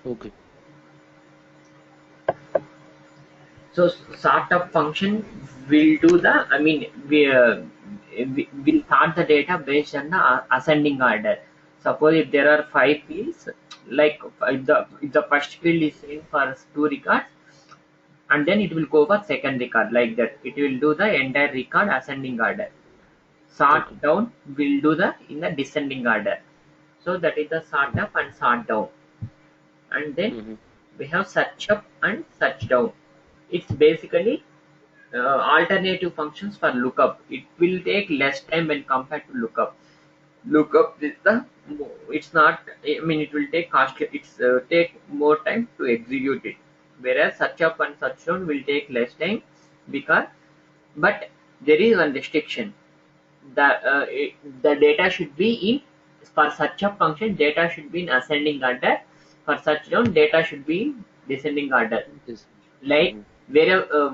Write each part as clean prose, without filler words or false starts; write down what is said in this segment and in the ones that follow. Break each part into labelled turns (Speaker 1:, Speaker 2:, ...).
Speaker 1: Okay.
Speaker 2: So startup function will do the, I mean, we will sort the data based on the ascending order. Suppose if there are 5 fields, like if the first field is same for 2 records, and then it will go for second record, like that. It will do the entire record ascending order. Sort
Speaker 1: Okay.
Speaker 2: down will do the in the descending order. So that is the sort up and sort down. And then
Speaker 1: Mm-hmm.
Speaker 2: we have search up and search down. It's basically alternative functions for lookup. It will take less time when compared to lookup. Lookup is the, it's not, I mean, it will take cost, it's take more time to execute it. Whereas search up and search down will take less time, because, but there is one restriction. The data should be in, for search up function data should be in ascending order. For search down data should be in descending order.
Speaker 1: Yes.
Speaker 2: Like
Speaker 1: Mm-hmm.
Speaker 2: wherever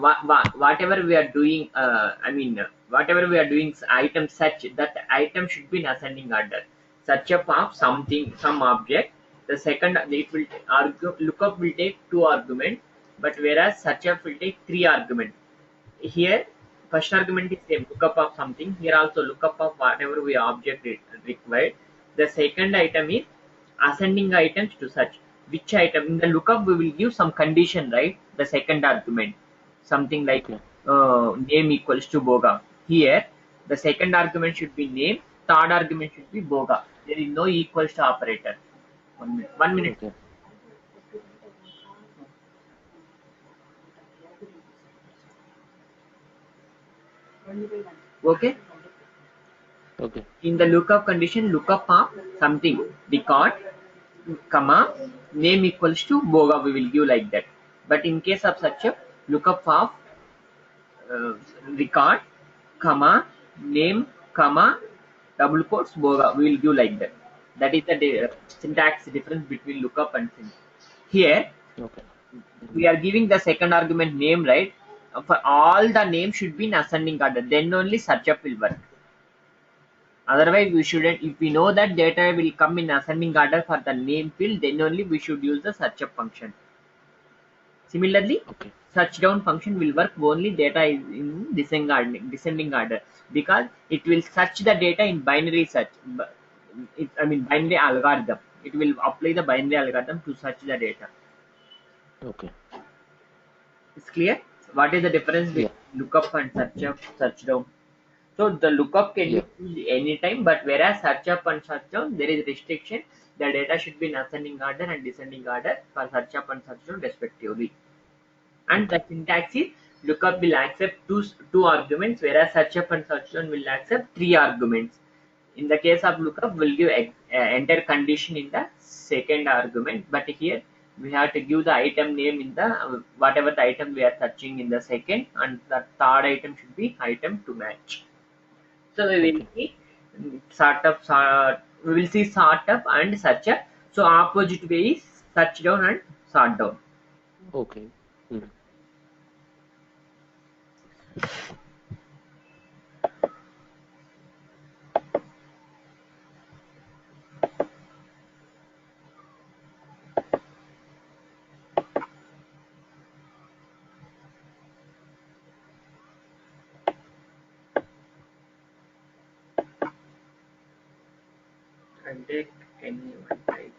Speaker 2: whatever we are doing, I mean, whatever we are doing item search, that item should be in ascending order. Search up of something, some object, the second it will lookup will take 2 arguments, but whereas search up will take 3 arguments. Here first argument is same, lookup of something. Here also lookup of whatever we object required. The second item is ascending items to search. Which item in the lookup we will give some condition, right? The second argument, something like
Speaker 1: Okay.
Speaker 2: name equals to boga. Here the second argument should be name, third argument should be boga. There is no equals to operator. 1 minute, 1 minute.
Speaker 1: Okay.
Speaker 2: Okay.
Speaker 1: Okay.
Speaker 2: In the lookup condition, lookup of something, record, comma, name equals to boga, we will give like that. But in case of such a lookup of uh, record, comma, name, comma, double quotes, boga, we will give like that. That is the syntax difference between lookup and syntax. Here
Speaker 1: Okay. Mm-hmm.
Speaker 2: we are giving the second argument name, right? For all the names should be in ascending order, then only search up will work. Otherwise we shouldn't. If we know that data will come in ascending order for the name field, then only we should use the search up function. Similarly,
Speaker 1: Okay.
Speaker 2: search down function will work only data is in descending order, because it will search the data in binary search. I mean binary algorithm. It will apply the binary algorithm to search the data.
Speaker 1: Okay.
Speaker 2: It's clear. What is the difference
Speaker 1: Yeah.
Speaker 2: between lookup and search up, search down? So the lookup can
Speaker 1: Yeah.
Speaker 2: be used anytime, but whereas search up and search down, there is restriction. The data should be in ascending order and descending order for search up and search down respectively. And
Speaker 1: Okay.
Speaker 2: the syntax is lookup will accept two arguments, whereas search up and search down will accept 3 arguments. In the case of lookup, we'll give enter condition in the second argument, but here we have to give the item name in the whatever the item we are searching in the second, and the third item should be item to match. So we will
Speaker 1: Okay.
Speaker 2: see we will see sort up and search up. So opposite way is search down and sort down.
Speaker 1: Okay. Mm-hmm.
Speaker 2: And take any one type.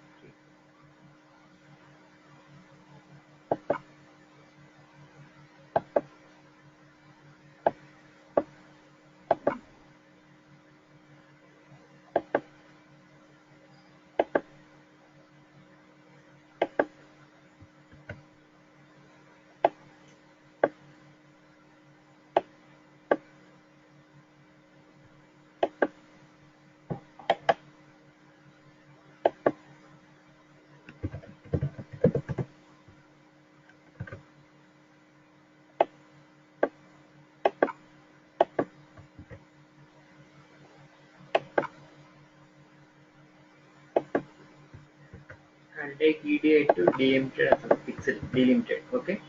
Speaker 2: And take EDA to delimited as a pixel delimited. Okay.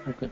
Speaker 1: Okay.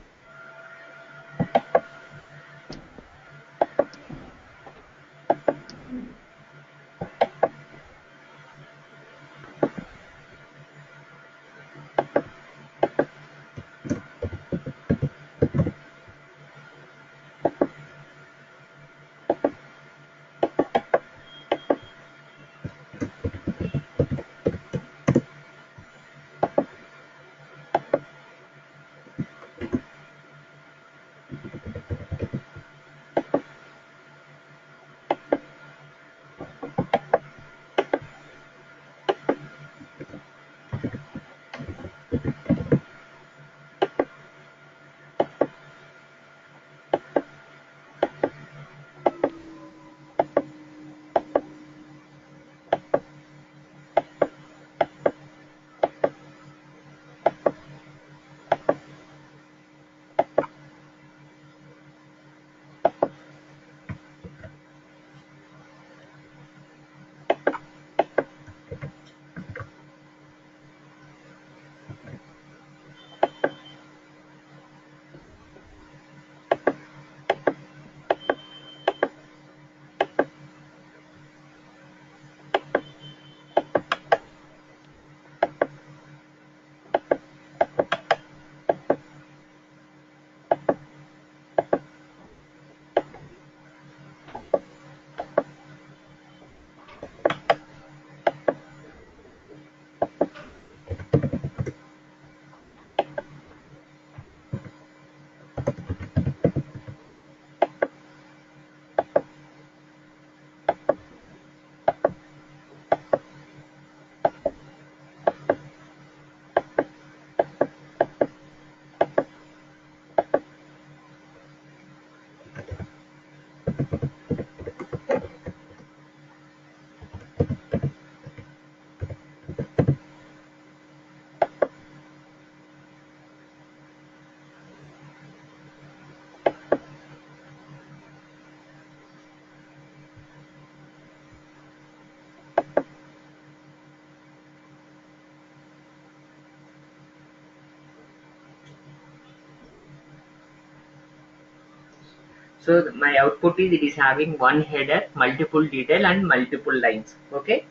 Speaker 2: So my output is, it is having one header, multiple detail and multiple lines. Okay.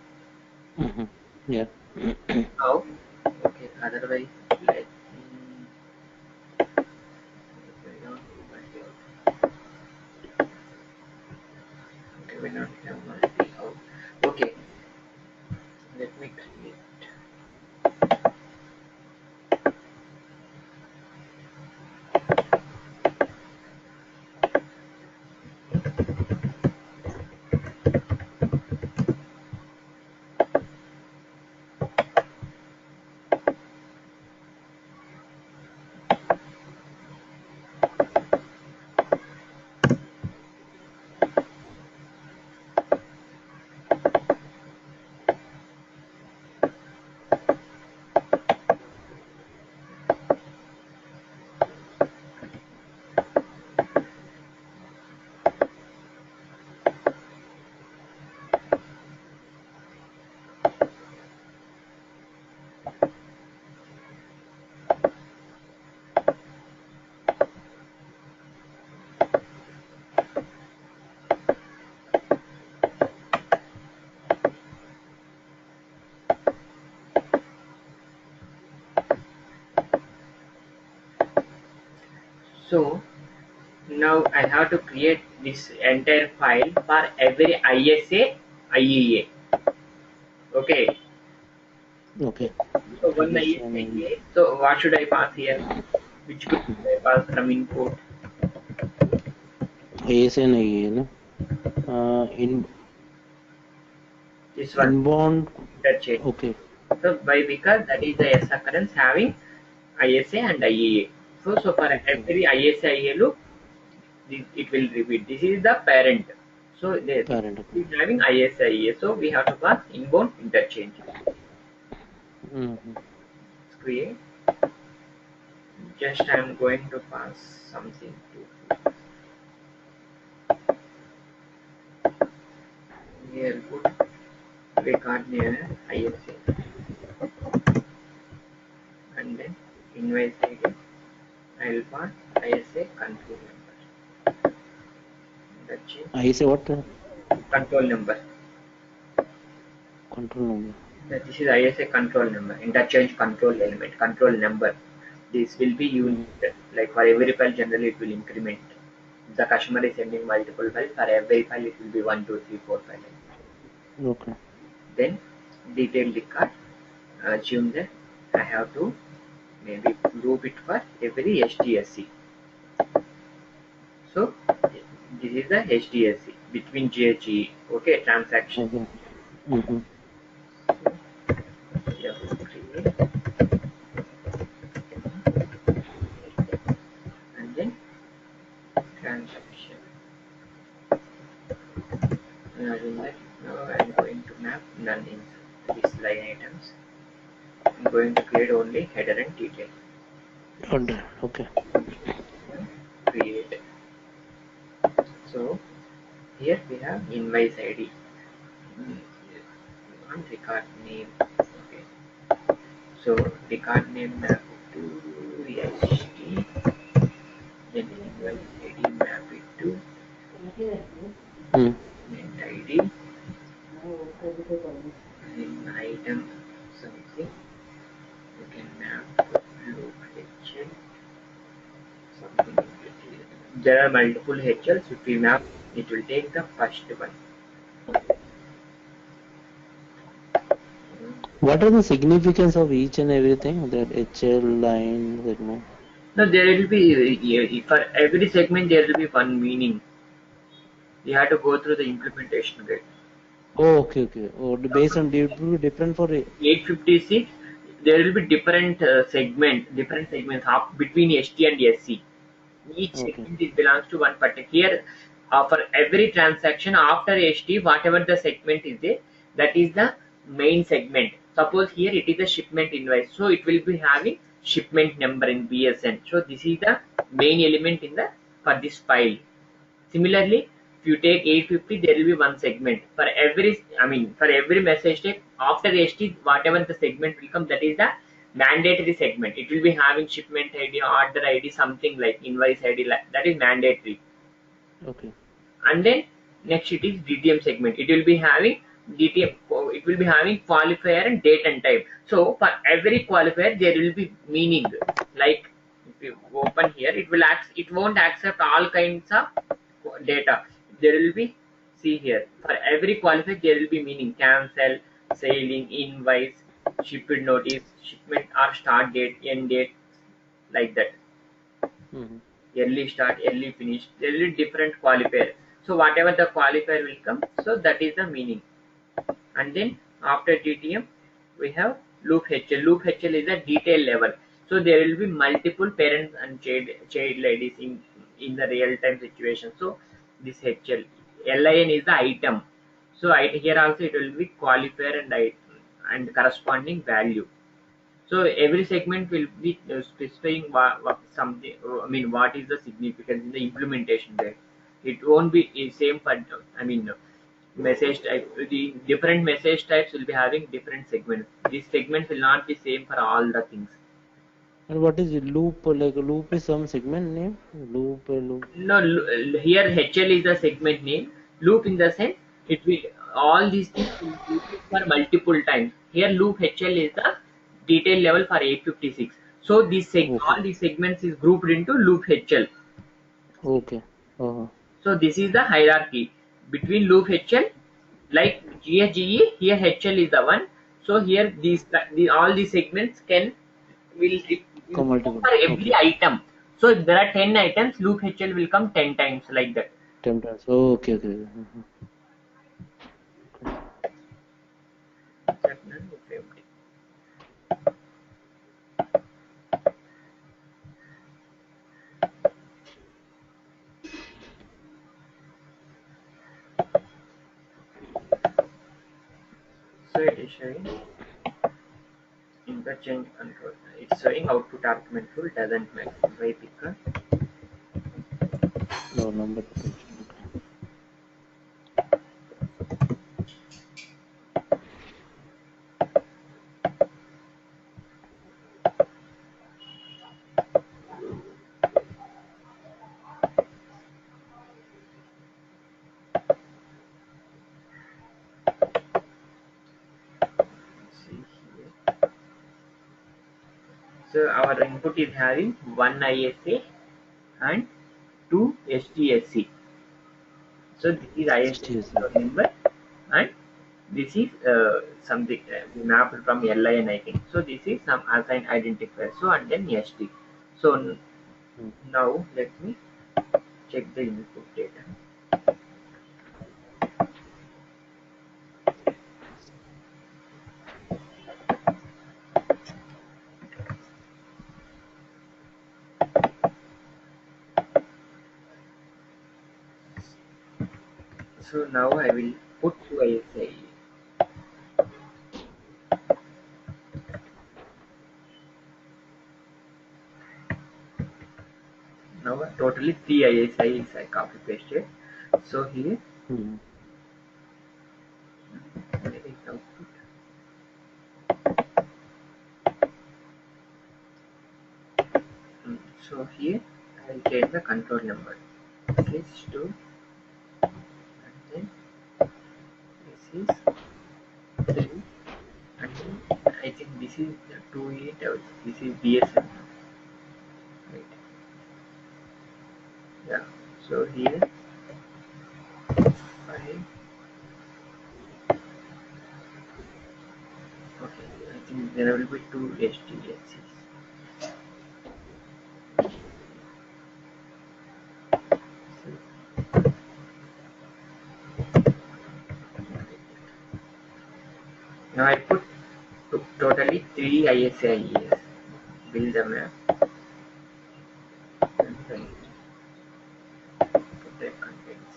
Speaker 1: Mm-hmm. Yeah.
Speaker 2: Now, okay. Otherwise, let me. Okay, we not have multi out. Okay, let me create. So now I have to create this entire file for every ISA, IEA. Okay.
Speaker 1: Okay.
Speaker 2: So
Speaker 1: I
Speaker 2: one
Speaker 1: guess
Speaker 2: ISA, IEA. So what should I pass here? Which group should I pass from input?
Speaker 1: ASN IE, no? In
Speaker 2: This one,
Speaker 1: inbound.
Speaker 2: interchange.
Speaker 1: Okay.
Speaker 2: So by, because that is the S occurrence having ISA and IEA. So for
Speaker 1: Okay.
Speaker 2: every ISA, IEA loop, it will repeat. This is the parent. So this
Speaker 1: Parent. Okay.
Speaker 2: is having ISA, IEA. So we have to pass inbound interchange.
Speaker 1: Mm-hmm.
Speaker 2: Create. Just I am going to pass something to here. Put record near ISA and then invoice ID. I will pass ISA control number. That's it.
Speaker 1: I say what? Okay.
Speaker 2: Control number.
Speaker 1: Control number.
Speaker 2: This is ISA control number, interchange control element, control number. This will be used
Speaker 1: Mm-hmm.
Speaker 2: like for every file. Generally, it will increment. If the customer is sending multiple files, for every file it will be 1, 2, 3, 4, 5.
Speaker 1: Okay.
Speaker 2: Then detail record. Assume that I have to maybe group it for every HDSC. So this is the HDSC between GHE. Okay, transaction.
Speaker 1: Okay. Mm-hmm.
Speaker 2: Yeah, create and then transaction. In that, now I'm going to map none in these line items. I'm going to create only header and detail.
Speaker 1: Okay.
Speaker 2: Create. So here we have invoice ID. On record name. Okay. So record name map to ST. Then invoice ID map it to
Speaker 1: Mm.
Speaker 2: mint ID. In item something. You can map loop HL something. There are multiple HLs. If we map, it will take the first one.
Speaker 1: What are the significance of each and everything? That HL line, segment.
Speaker 2: No, there will be for every segment there will be one meaning. You have to go through the implementation guide.
Speaker 1: Oh, okay, okay. Oh, based on different for
Speaker 2: 856, there will be different different segments between ST and SC. Each
Speaker 1: okay,
Speaker 2: segment is belongs to one particular. For every transaction after HT, whatever the segment is there, that is the main segment. Suppose here it is a shipment invoice, so it will be having shipment number in BSN. So this is the main element in the for this file. Similarly, if you take 850, there will be one segment for every. I mean, for every message type after HT, whatever the segment will come, that is the mandatory segment. It will be having shipment ID, order ID, something like invoice ID. That is mandatory.
Speaker 1: Okay.
Speaker 2: And then next it is DTM segment. It will be having DTM. It will be having qualifier and date and time. So for every qualifier there will be meaning. Like if you open here, it won't accept all kinds of data. There will be, see here, for every qualifier there will be meaning: cancel, sailing, invoice, shipped notice, shipment or start date, end date, like that.
Speaker 1: Mm-hmm.
Speaker 2: Early start, early finish, there will be different qualifier. So whatever the qualifier will come, so that is the meaning. And then after DTM we have loop HL. Loop HL is a detail level. So there will be multiple parents and child ladies in the real time situation. So this HL, LIN is the item. So here also it will be qualifier and corresponding value. So every segment will be specifying what something. I mean, what is the significance in the implementation there? It won't be same for. I mean, message type. The different message types will be having different segments. These segments will not be same for all the things.
Speaker 1: And what is it? Loop? Like a loop is some segment name? Loop.
Speaker 2: No, here HL is the segment name. Loop in the sense it will, all these things will repeat for multiple times. Here loop HL is the detail level for 856. So
Speaker 1: Okay.
Speaker 2: all these segments is grouped into loop HL.
Speaker 1: Okay. Uh-huh.
Speaker 2: So this is the hierarchy between loop HL, like GHGE. Here HL is the one. So here all these segments will
Speaker 1: Come
Speaker 2: come
Speaker 1: multiple.
Speaker 2: for every
Speaker 1: Okay.
Speaker 2: item. So if there are 10 items, loop HL will come 10 times, like that.
Speaker 1: 10 times. Oh, okay. Mhm. Okay.
Speaker 2: Check none if empty. So it is showing interchange control. It's showing output argument rule doesn't match. Why? Because
Speaker 1: No number detection. Okay.
Speaker 2: see here. So our input is having one ISA and two STSC. So this is ISA
Speaker 1: STS.
Speaker 2: serial number, and this is something mapped from LIN, I think. So this is some assigned identifier. So and then ST. So
Speaker 1: Mm.
Speaker 2: now let me check the input data. So now I will put to ISA. Now totally three ISI is I copy pasted. So here
Speaker 1: Mm.
Speaker 2: where is output? So here I will change the control number. This is 2, and then this is 3, and then I think this is 28 out. This is BSM. Right. Yeah. So here 5. Okay. I think there will be two STSCs. Now I put totally three ISIES. Build the map and write. Put the contents.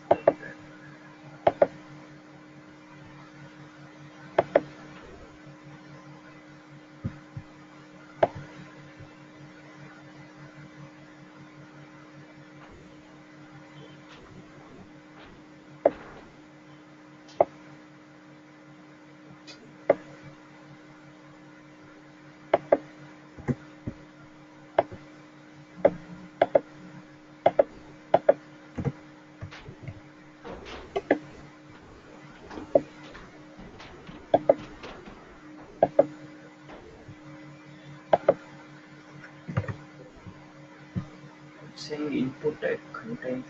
Speaker 2: saying input type contains.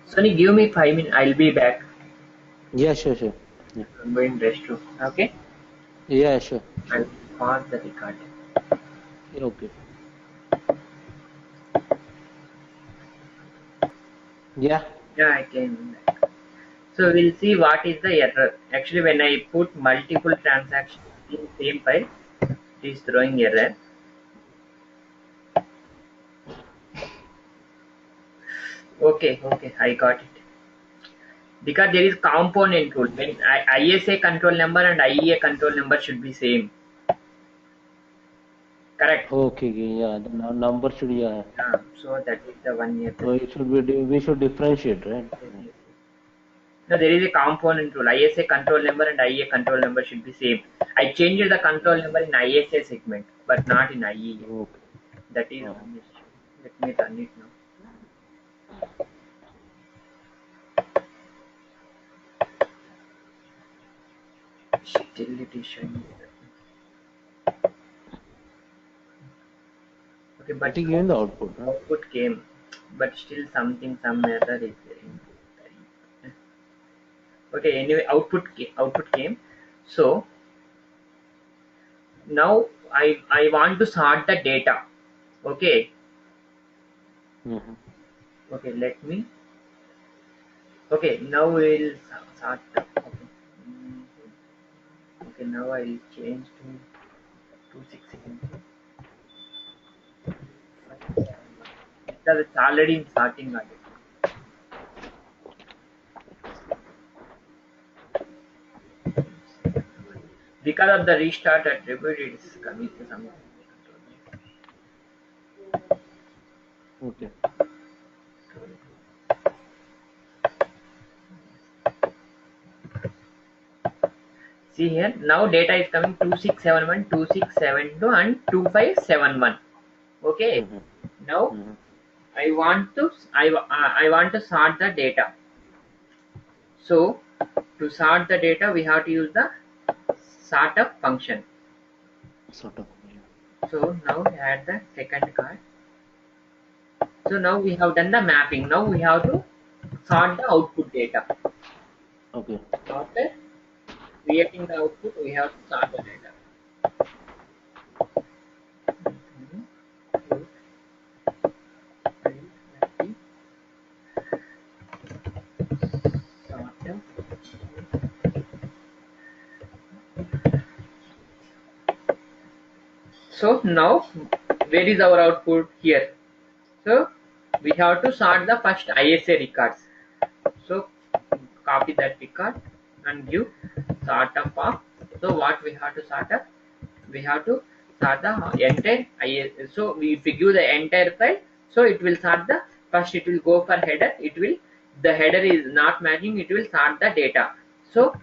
Speaker 2: Sunny, give me 5 minutes. I'll be back.
Speaker 1: Yeah, sure, sure. Yeah,
Speaker 2: I'm going restroom. Okay.
Speaker 1: yeah, sure,
Speaker 2: I'll
Speaker 1: sure.
Speaker 2: pause the record.
Speaker 1: Yeah, okay. Yeah.
Speaker 2: Yeah, I can. So we'll see what is the error. Actually, when I put multiple transactions in same file, it is throwing error. Okay, okay, I got it. Because there is component rule. When ISA control number and IEA control number should be same. Correct.
Speaker 1: Okay, okay, yeah. The number should, yeah.
Speaker 2: Yeah. So that is the one year.
Speaker 1: So it should be, we should differentiate, right?
Speaker 2: Yes, yes. No, there is a component rule. ISA control number and IEA control number should be same. I changed the control number in ISA segment, but not in IEA.
Speaker 1: Okay.
Speaker 2: That is one issue. Let me run it now. Still it is showing. Okay,
Speaker 1: It
Speaker 2: but
Speaker 1: is given the output, huh?
Speaker 2: output came, but still some error is there. Okay, anyway, output came. So now I want to sort the data. Okay,
Speaker 1: Mm-hmm.
Speaker 2: okay, let me. Okay, now we'll sort the. Okay. Mhm. Okay, now I'll change to 2672. Because it's already in sorting order. Because of the restart attribute, it is coming to some.
Speaker 1: Okay.
Speaker 2: See here, now data is coming 2671, 2672, and 2571. Okay,
Speaker 1: Mm-hmm.
Speaker 2: now
Speaker 1: Mm-hmm.
Speaker 2: I want to sort the data. So to sort the data, we have to use the sortup function.
Speaker 1: Sort of. Yeah.
Speaker 2: So now add the second card. So now we have done the mapping. Now we have to sort the output data.
Speaker 1: Okay.
Speaker 2: After creating the output, we have to sort the data. Sortup. So now where is our output here? So we have to sort the first ISA records. So copy that record and give startup of. So what we have to sort up? We have to sort the entire ISA. So if we give the entire file, so it will sort the first. It will go for header. It will the header is not matching. It will sort the data. So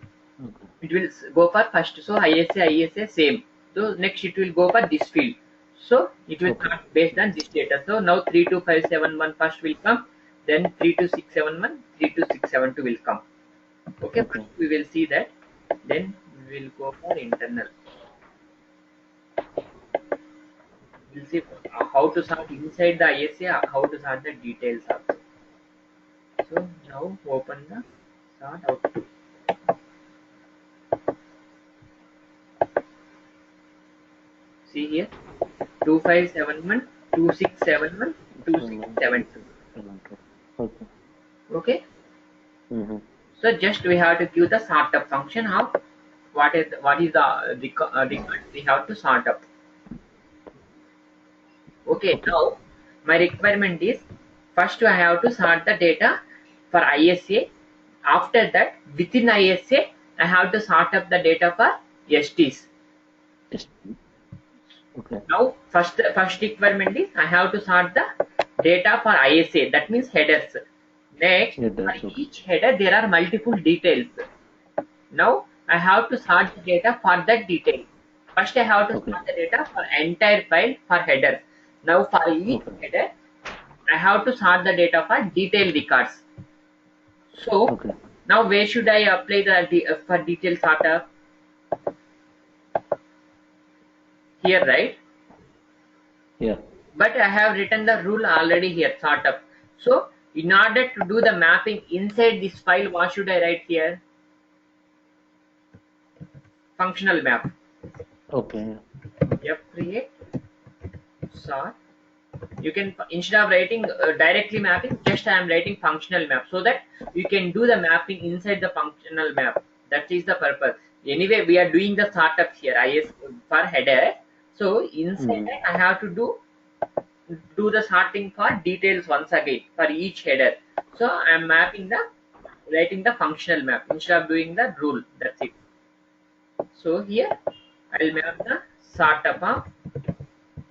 Speaker 1: Okay.
Speaker 2: it will go for first. So ISA same. So next it will go for this field. So it will
Speaker 1: Okay.
Speaker 2: start based on this data. So now 32571 first will come, then 32671, 32672 will come. Okay,
Speaker 1: Okay.
Speaker 2: first we will see that, then we will go for internal. We'll see how to sort inside the ISA, how to sort the details also. So now open the sort output. See here, 2571, 2671,
Speaker 1: Seven, two,
Speaker 2: 2672.
Speaker 1: 7, 2. Okay.
Speaker 2: Okay,
Speaker 1: Mm-hmm.
Speaker 2: so just we have to give the sort up function of what is the record we have to sort up. Okay,
Speaker 1: Okay.
Speaker 2: now my requirement is first I have to sort the data for ISA. After that, within ISA, I have to sort up the data for STs.
Speaker 1: Yes. Okay.
Speaker 2: Now, first requirement is I have to sort the data for ISA. That means headers. Next,
Speaker 1: Yeah,
Speaker 2: for
Speaker 1: that's okay.
Speaker 2: each header there are multiple details. Now I have to sort the data for that detail. First I have to
Speaker 1: Okay.
Speaker 2: sort the data for entire file for headers. Now for each
Speaker 1: Okay.
Speaker 2: header, I have to sort the data for detail records. So
Speaker 1: Okay.
Speaker 2: now where should I apply the for detail sorter? Here, right?
Speaker 1: Yeah.
Speaker 2: But I have written the rule already here, sort of. So in order to do the mapping inside this file, what should I write here? Functional map.
Speaker 1: Okay.
Speaker 2: Yep, create sort. You can, instead of writing directly mapping, just I am writing functional map, so that you can do the mapping inside the functional map. That is the purpose. Anyway, we are doing the startup here, is for header. So inside
Speaker 1: Mm-hmm.
Speaker 2: that I have to do the sorting for details once again for each header. So I am mapping the, writing the functional map instead of doing the rule. That's it. So here I'll map the startup of,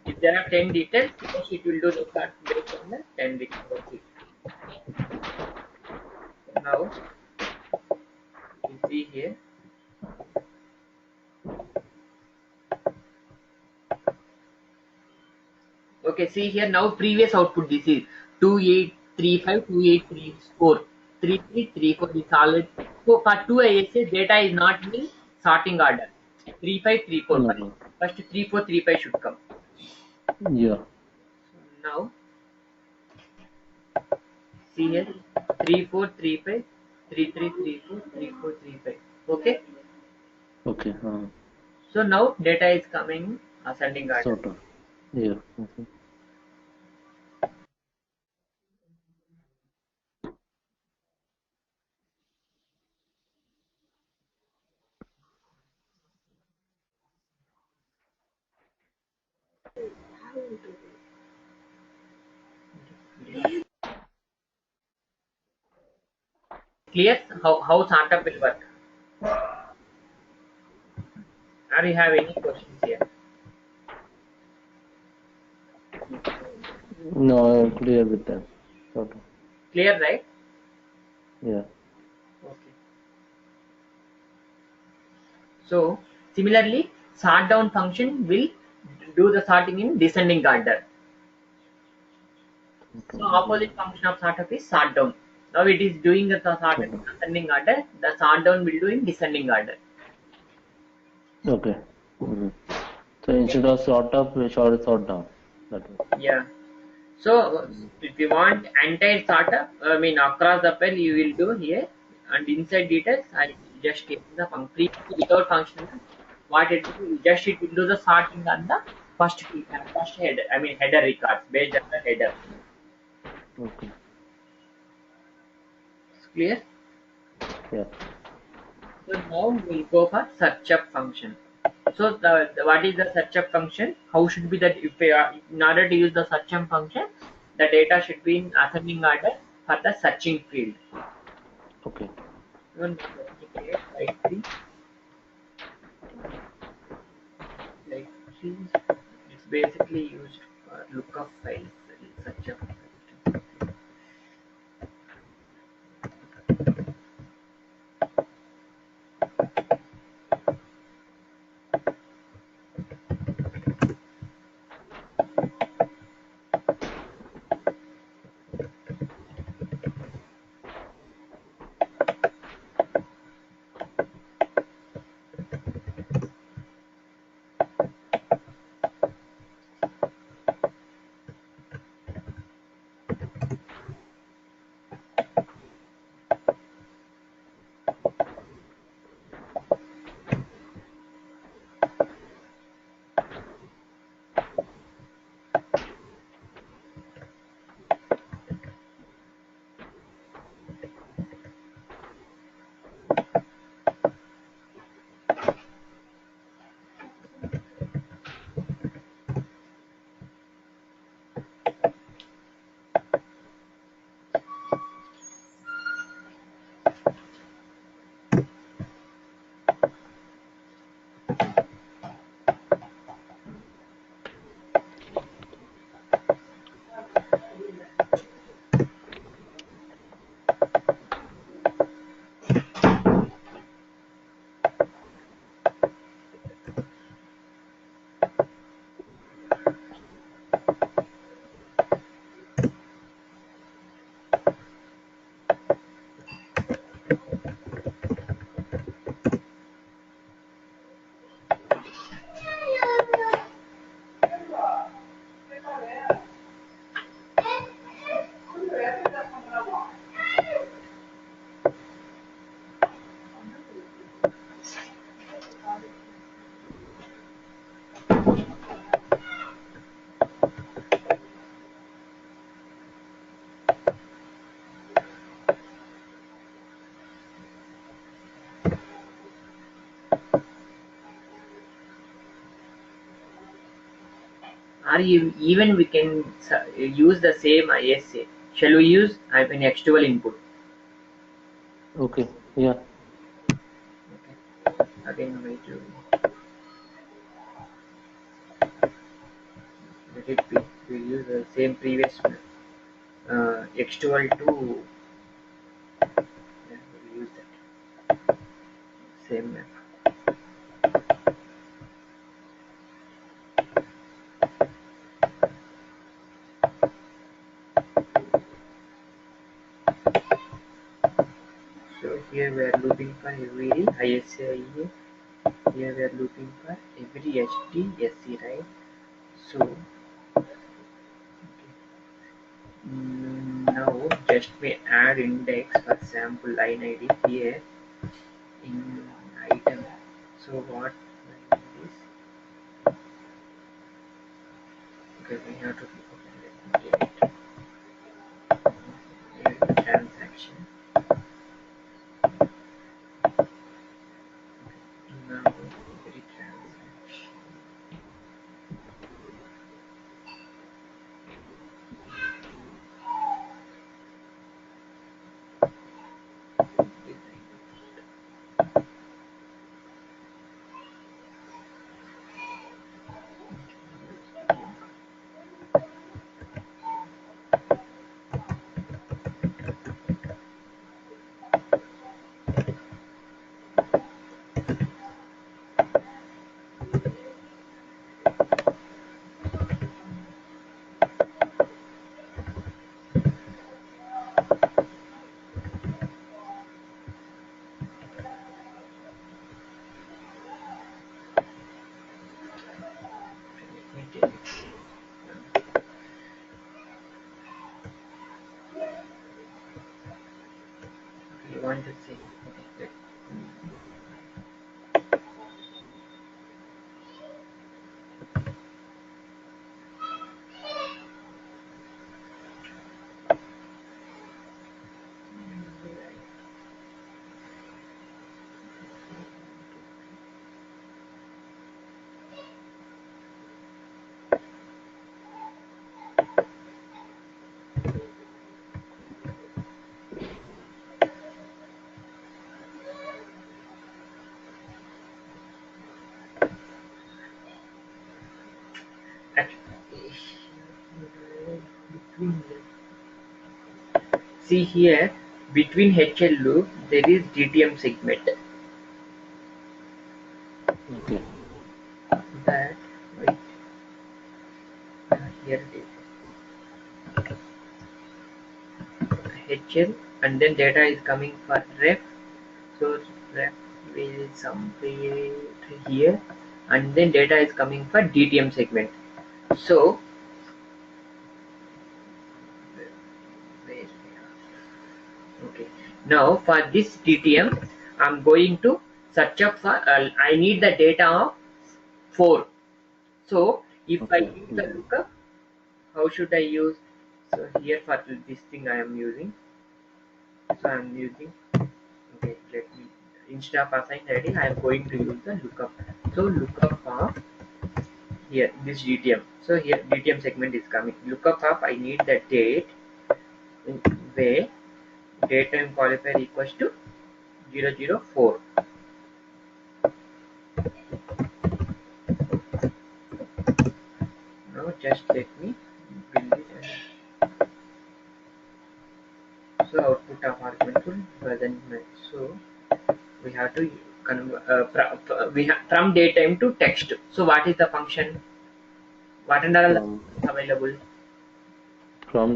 Speaker 2: if there are 10 details, first it will do the sort based on the 10 details. That's it. Now you see here. Okay, see here now previous output, this is 2835, 2834, 3334 is solid. So for 2 ISA data is not in sorting order. 3534
Speaker 1: Okay.
Speaker 2: first 3435 should come.
Speaker 1: Yeah.
Speaker 2: Now see here 3435, 3334, 3435. Okay.
Speaker 1: Okay.
Speaker 2: So now data is coming ascending order.
Speaker 1: Sort of. Yeah. Okay.
Speaker 2: Clear how startup will work? Or you have any questions here?
Speaker 1: No, clear with that. Sort of.
Speaker 2: Clear, right?
Speaker 1: Yeah.
Speaker 2: Okay. So similarly, sort down function will do the sorting in descending order.
Speaker 1: Okay.
Speaker 2: So opposite function of sortup is sort down. Now it is doing the sorting
Speaker 1: Sort
Speaker 2: in
Speaker 1: of.
Speaker 2: ascending order. The sort down will do in descending order.
Speaker 1: Okay. Mm-hmm. So instead of sort up, we short sort down. That way.
Speaker 2: Yeah. So if you want entire startup, I mean across the file you will do here, and inside details I just keep the function without function. What it will just, it will do the sorting on the first header. I mean header records based on the header.
Speaker 1: Okay.
Speaker 2: It's clear.
Speaker 1: Yeah.
Speaker 2: So now we'll go for search up function. So what is the search up function? How should be that, if we are, in order to use the search up function, the data should be in ascending order for the searching field.
Speaker 1: Okay.
Speaker 2: Even like like three, it's basically used for lookup files. Search up. or even we can use the same ISA. Shall we use actual input?
Speaker 1: Okay. Yeah.
Speaker 2: Okay. Again, we do let it be. We use the same previous X12 to we use that same map. So here we are looping for every ISA. Here we are looping for every HT right? So now just we add index for sample line ID here in item. So what line is okay? We have to okay, let me get it. Here transaction. Now every transaction. You want to see okay, actually, see here between HL loop there is DTM segment
Speaker 1: Okay.
Speaker 2: that wait here it is HL and then data is coming for ref. So ref will somewhere here and then data is coming for DTM segment. So where okay, now for this DTM I'm going to search up for I need the data of 4. So if I
Speaker 1: Okay.
Speaker 2: use the lookup, how should I use? So here for this thing I am using. So I am using okay, let me instead of assign ID I am going to use the lookup. So lookup of here this DTM. So here DTM segment is coming. Lookup of I need the date where date time qualifier equals to 004. Now just let me build it so output of argument will present match. So we have to from datetime to text. So what is the function? What and all
Speaker 1: From
Speaker 2: available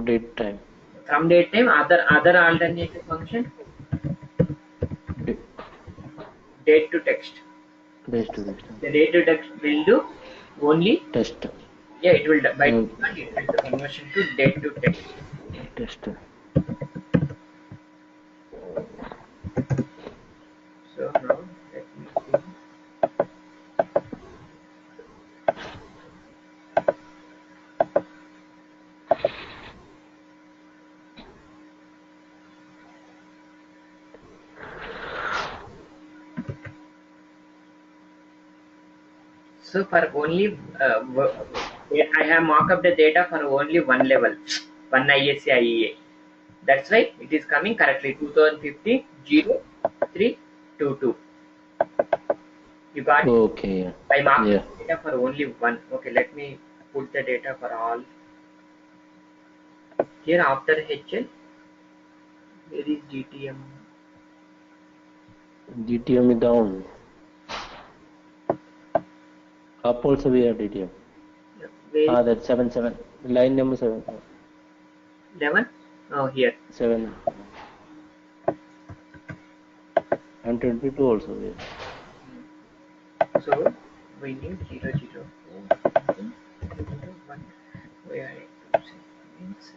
Speaker 1: date time.
Speaker 2: from datetime? Other alternative function
Speaker 1: Da-
Speaker 2: date to text.
Speaker 1: Days to days.
Speaker 2: The date to text will do only
Speaker 1: Test.
Speaker 2: yeah it will by
Speaker 1: Uh,
Speaker 2: default it will do conversion to date to text.
Speaker 1: test.
Speaker 2: So now let me see. So for only I have marked up the data for only one level, one ISA IEA. That's why it is coming correctly 2050 0322. You got it?
Speaker 1: Okay. Yeah.
Speaker 2: I marked
Speaker 1: Yeah.
Speaker 2: the data for only one. Okay, let me put the data for all. Here after HL, where is DTM?
Speaker 1: DTM is down. Up also we have DTM.
Speaker 2: Where is
Speaker 1: That's 7 7. Line number 7.
Speaker 2: 11? Oh, here.
Speaker 1: 7. And 22 also we have.
Speaker 2: So we need 0 0 4 1. Where I means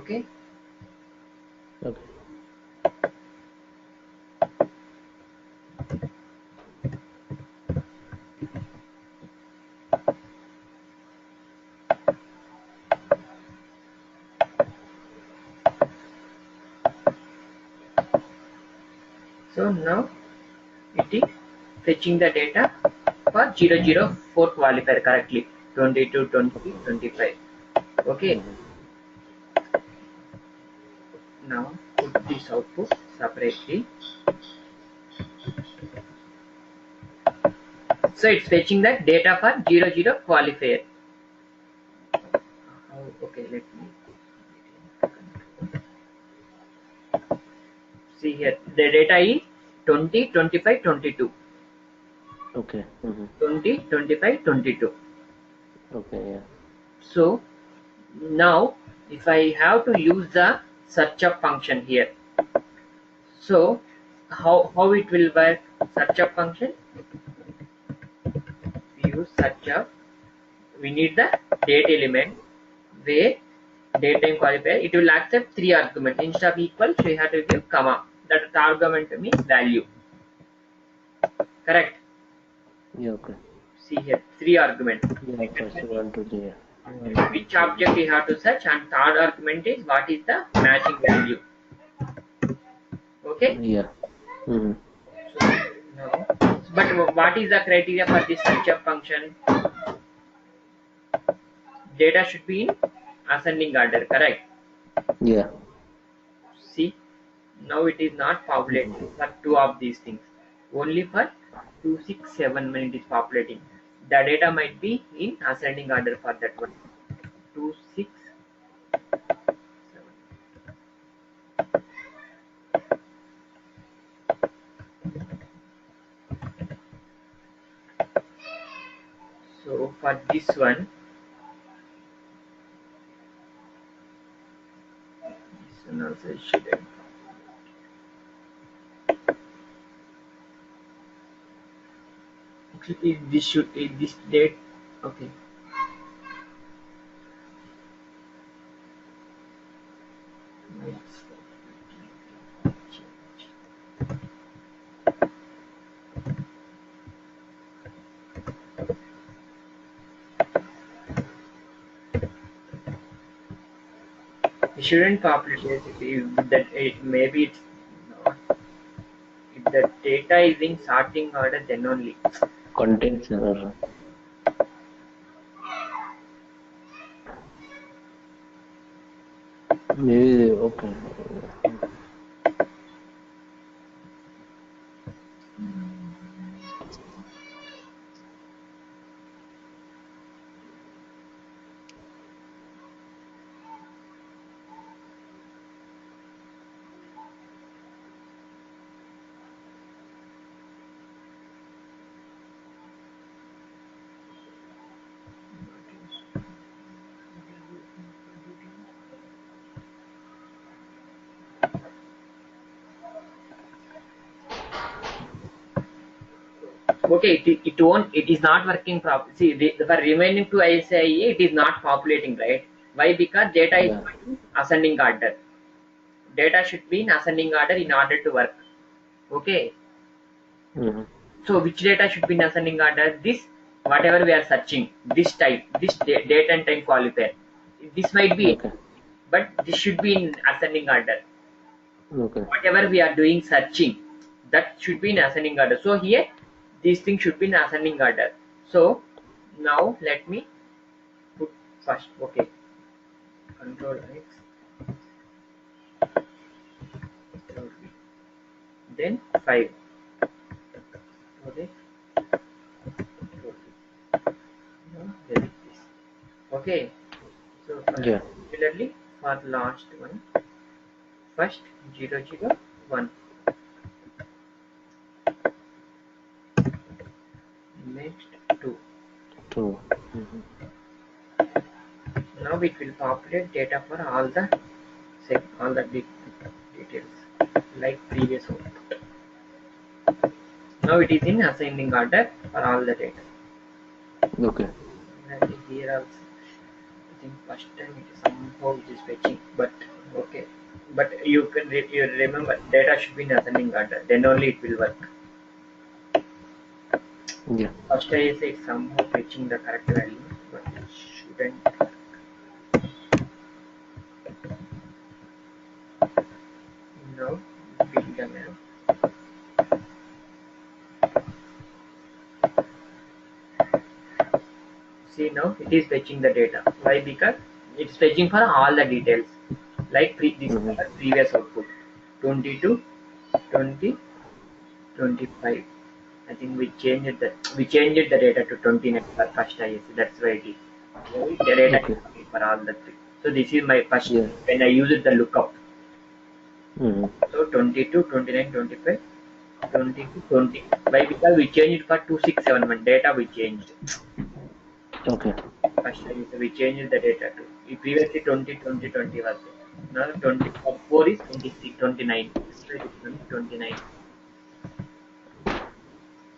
Speaker 2: okay.
Speaker 1: Okay.
Speaker 2: So now it is fetching the data for 0 0 4 qualifier correctly 22 20 25. Okay, now put this output separately. So it's fetching the data for 0 0 qualifier. Okay, let me see here. The data is 20 25 22.
Speaker 1: Okay.
Speaker 2: 20 25 22.
Speaker 1: Okay. Yeah.
Speaker 2: So now if I have to use the search up function here, so how it will work? Search up function, we use search up. We need the date element where datetime qualifier, it will accept three arguments instead of equal, so you have to give comma. That the argument means value. Correct?
Speaker 1: Yeah. Okay.
Speaker 2: See here, three arguments.
Speaker 1: Yeah. First 1 to the.
Speaker 2: Which object you have to search, and third argument is what is the matching value. Okay?
Speaker 1: Yeah. Mm-hmm.
Speaker 2: So now, but what is the criteria for this search up function? Data should be in ascending order, correct?
Speaker 1: Yeah.
Speaker 2: See, now it is not populating for two of these things. Only for 2 6 7 when it is populating. The data might be in ascending order for that one. 2 6 7. So for this one also should have. Actually, this should this date. Okay. Let's change. It shouldn't populate if that maybe it's not. If the data is in sorting order, then only.
Speaker 1: Contains error. Maybe okay.
Speaker 2: Okay, it won't, it is not working properly. See, for remaining to ISIA, it is not populating, right? Why? Because data is
Speaker 1: Yeah.
Speaker 2: in ascending order. Data should be in ascending order in order to work. Okay.
Speaker 1: Mm-hmm.
Speaker 2: So which data should be in ascending order? This, whatever we are searching, this type, this date and time qualifier. This might be,
Speaker 1: Okay.
Speaker 2: but this should be in ascending order.
Speaker 1: Okay.
Speaker 2: Whatever we are doing searching, that should be in ascending order. So here, these things should be in ascending order. So now let me put first. Okay, Control X, Control V, then 5. Okay, Control V. Now there is this. Okay, so
Speaker 1: Yeah.
Speaker 2: similarly for last one, first 0 0 1, next 2.
Speaker 1: 2. Mm-hmm.
Speaker 2: Now it will populate data for all the details like previous one. Now it is in ascending order for all the data.
Speaker 1: Okay.
Speaker 2: And here also, I think first time it is somehow it is fetching, but okay. But you remember data should be in ascending order. Then only it will work.
Speaker 1: Yeah.
Speaker 2: First I say it's somehow fetching the correct value, but it shouldn't. No, build the map. See now it is fetching the data. Why? Because it's fetching for all the details. Like this
Speaker 1: Mm-hmm.
Speaker 2: previous output 22, 20, 25. I think we changed the data to 29 for first ISC. That's why it is. The data is
Speaker 1: Okay.
Speaker 2: coming for all the three. So this is my first
Speaker 1: Yeah.
Speaker 2: when I used the lookup.
Speaker 1: Mm-hmm.
Speaker 2: So 22, 29, 25, 22, 20. Why? Because we changed it for 2671 data we changed.
Speaker 1: Okay.
Speaker 2: First ISC we changed the data to previously 20, 20, 20 was there. Now 24 is 26, 29. So it is 29.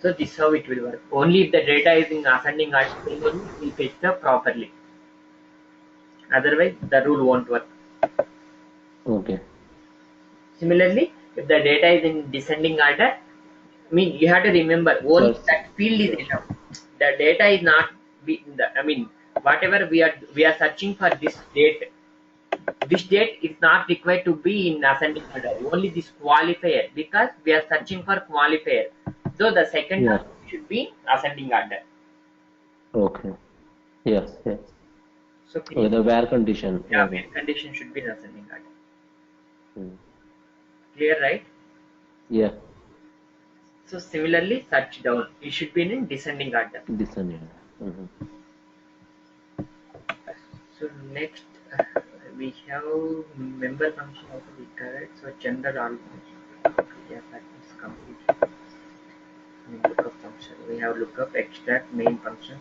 Speaker 2: So this is how it will work. Only if the data is in ascending order, then only it will fetch the properly. Otherwise, the rule won't work.
Speaker 1: Okay.
Speaker 2: Similarly, if the data is in descending order, I mean you have to remember only
Speaker 1: First.
Speaker 2: that field is enough. The data is not I mean whatever we are searching for this date is not required to be in ascending order. Only this qualifier because we are searching for qualifier. So the second
Speaker 1: Yeah.
Speaker 2: term should be ascending order.
Speaker 1: Okay. Yes. Yes.
Speaker 2: So
Speaker 1: Okay. The where condition.
Speaker 2: yeah,
Speaker 1: Okay.
Speaker 2: where condition should be in ascending order.
Speaker 1: Mm.
Speaker 2: Clear, right?
Speaker 1: Yeah.
Speaker 2: So similarly, search down. It should be in descending order.
Speaker 1: Descending. Mm-hmm.
Speaker 2: So next we have member function also we covered. So general all function. Yeah, that is complete. Lookup function. We have lookup, extract, main functions,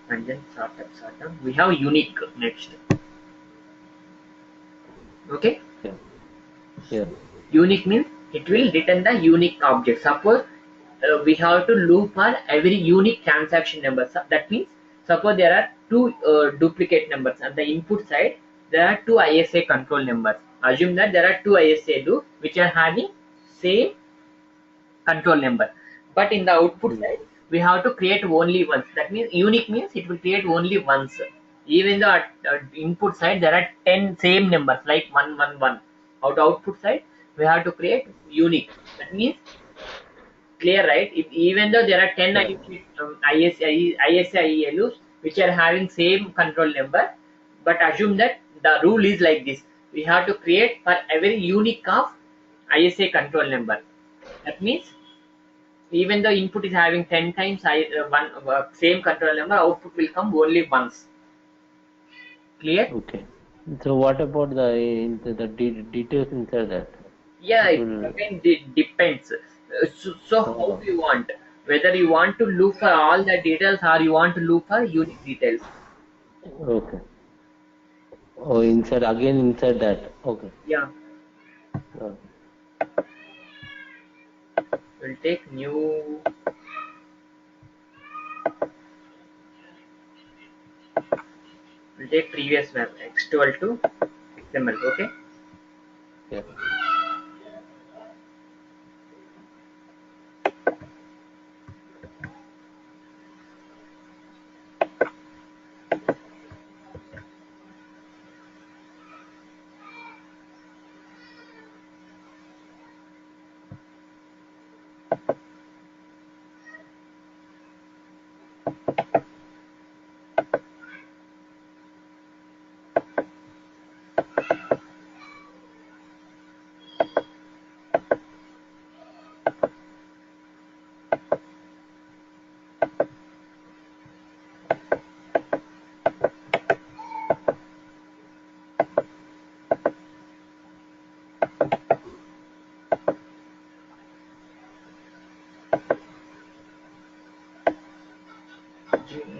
Speaker 2: and then sort up, sort down. We have unique next. Okay.
Speaker 1: Yeah. Yeah.
Speaker 2: Unique means it will return the unique object. Suppose we have to loop for every unique transaction number. So that means suppose there are two duplicate numbers on the input side. There are two ISA control numbers. Assume that there are two ISA loops which are having same control number, but in the output
Speaker 1: Mm.
Speaker 2: side we have to create only once. That means unique means it will create only once. Even though at input side there are 10 same numbers like 111, output side we have to create unique. That means clear, right? If, even though there are 10
Speaker 1: Yeah.
Speaker 2: ISA loops which are having same control number, but assume that the rule is like this: we have to create for every unique of ISA control number. That means even though input is having 10 times one same control number, output will come only once. Clear?
Speaker 1: Okay. So what about the details inside that?
Speaker 2: Yeah,
Speaker 1: It
Speaker 2: it
Speaker 1: will.
Speaker 2: again depends. So how
Speaker 1: Oh.
Speaker 2: do you want? Whether you want to look for all the details or you want to look for unique details.
Speaker 1: Okay. Oh, inside that. Okay.
Speaker 2: Yeah,
Speaker 1: Uh,
Speaker 2: we'll take new. We'll take previous map x12 to XML. Okay.
Speaker 1: Yeah.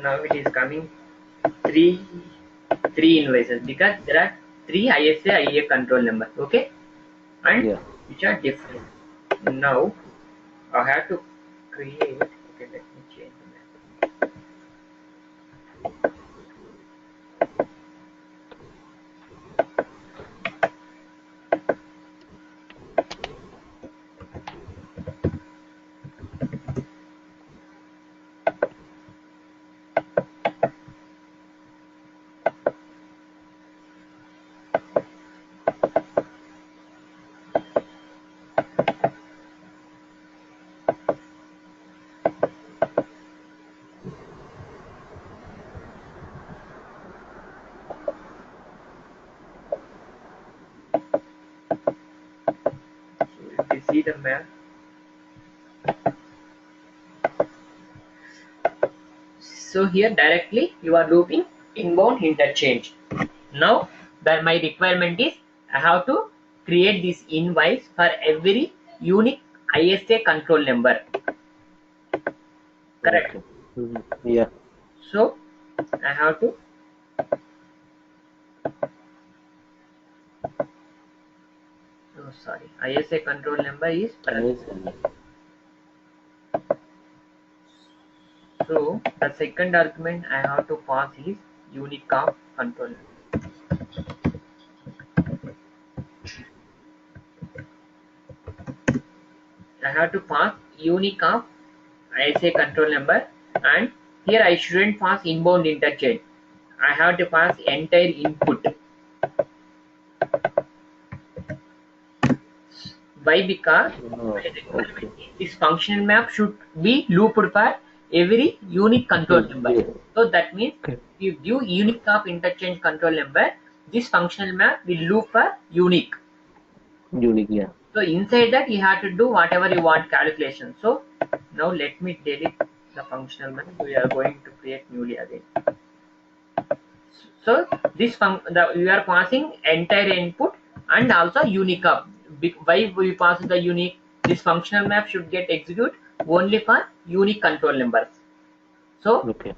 Speaker 2: Now it is coming three invoices because there are three ISA IA control number. Okay, and
Speaker 1: Yeah.
Speaker 2: which are different. Now I have to create. Okay, let me change the map. So if you see the map, so here directly you are looping inbound interchange. Now that my requirement is I have to create this invoice for every unique ISA control number. Correct.
Speaker 1: Okay. Mhm. Yeah.
Speaker 2: So I have to sorry, ISA control number is
Speaker 1: Yes.
Speaker 2: so the second argument I have to pass is unique of control number. I have to pass unique of ISA control number, and here I shouldn't pass inbound interchange. I have to pass entire input. Why? Because
Speaker 1: Oh,
Speaker 2: my requirement
Speaker 1: okay.
Speaker 2: is this functional map should be looped for every unique control number.
Speaker 1: Yeah.
Speaker 2: So that means
Speaker 1: Okay.
Speaker 2: if you give unique of interchange control number, this functional map will loop for unique.
Speaker 1: Unique. Yeah.
Speaker 2: So inside that you have to do whatever you want calculation. So now let me delete the functional map. We are going to create newly again. So this you are passing entire input and also unique up. Why we pass the unique? This functional map should get execute only for unique control numbers. So
Speaker 1: Okay.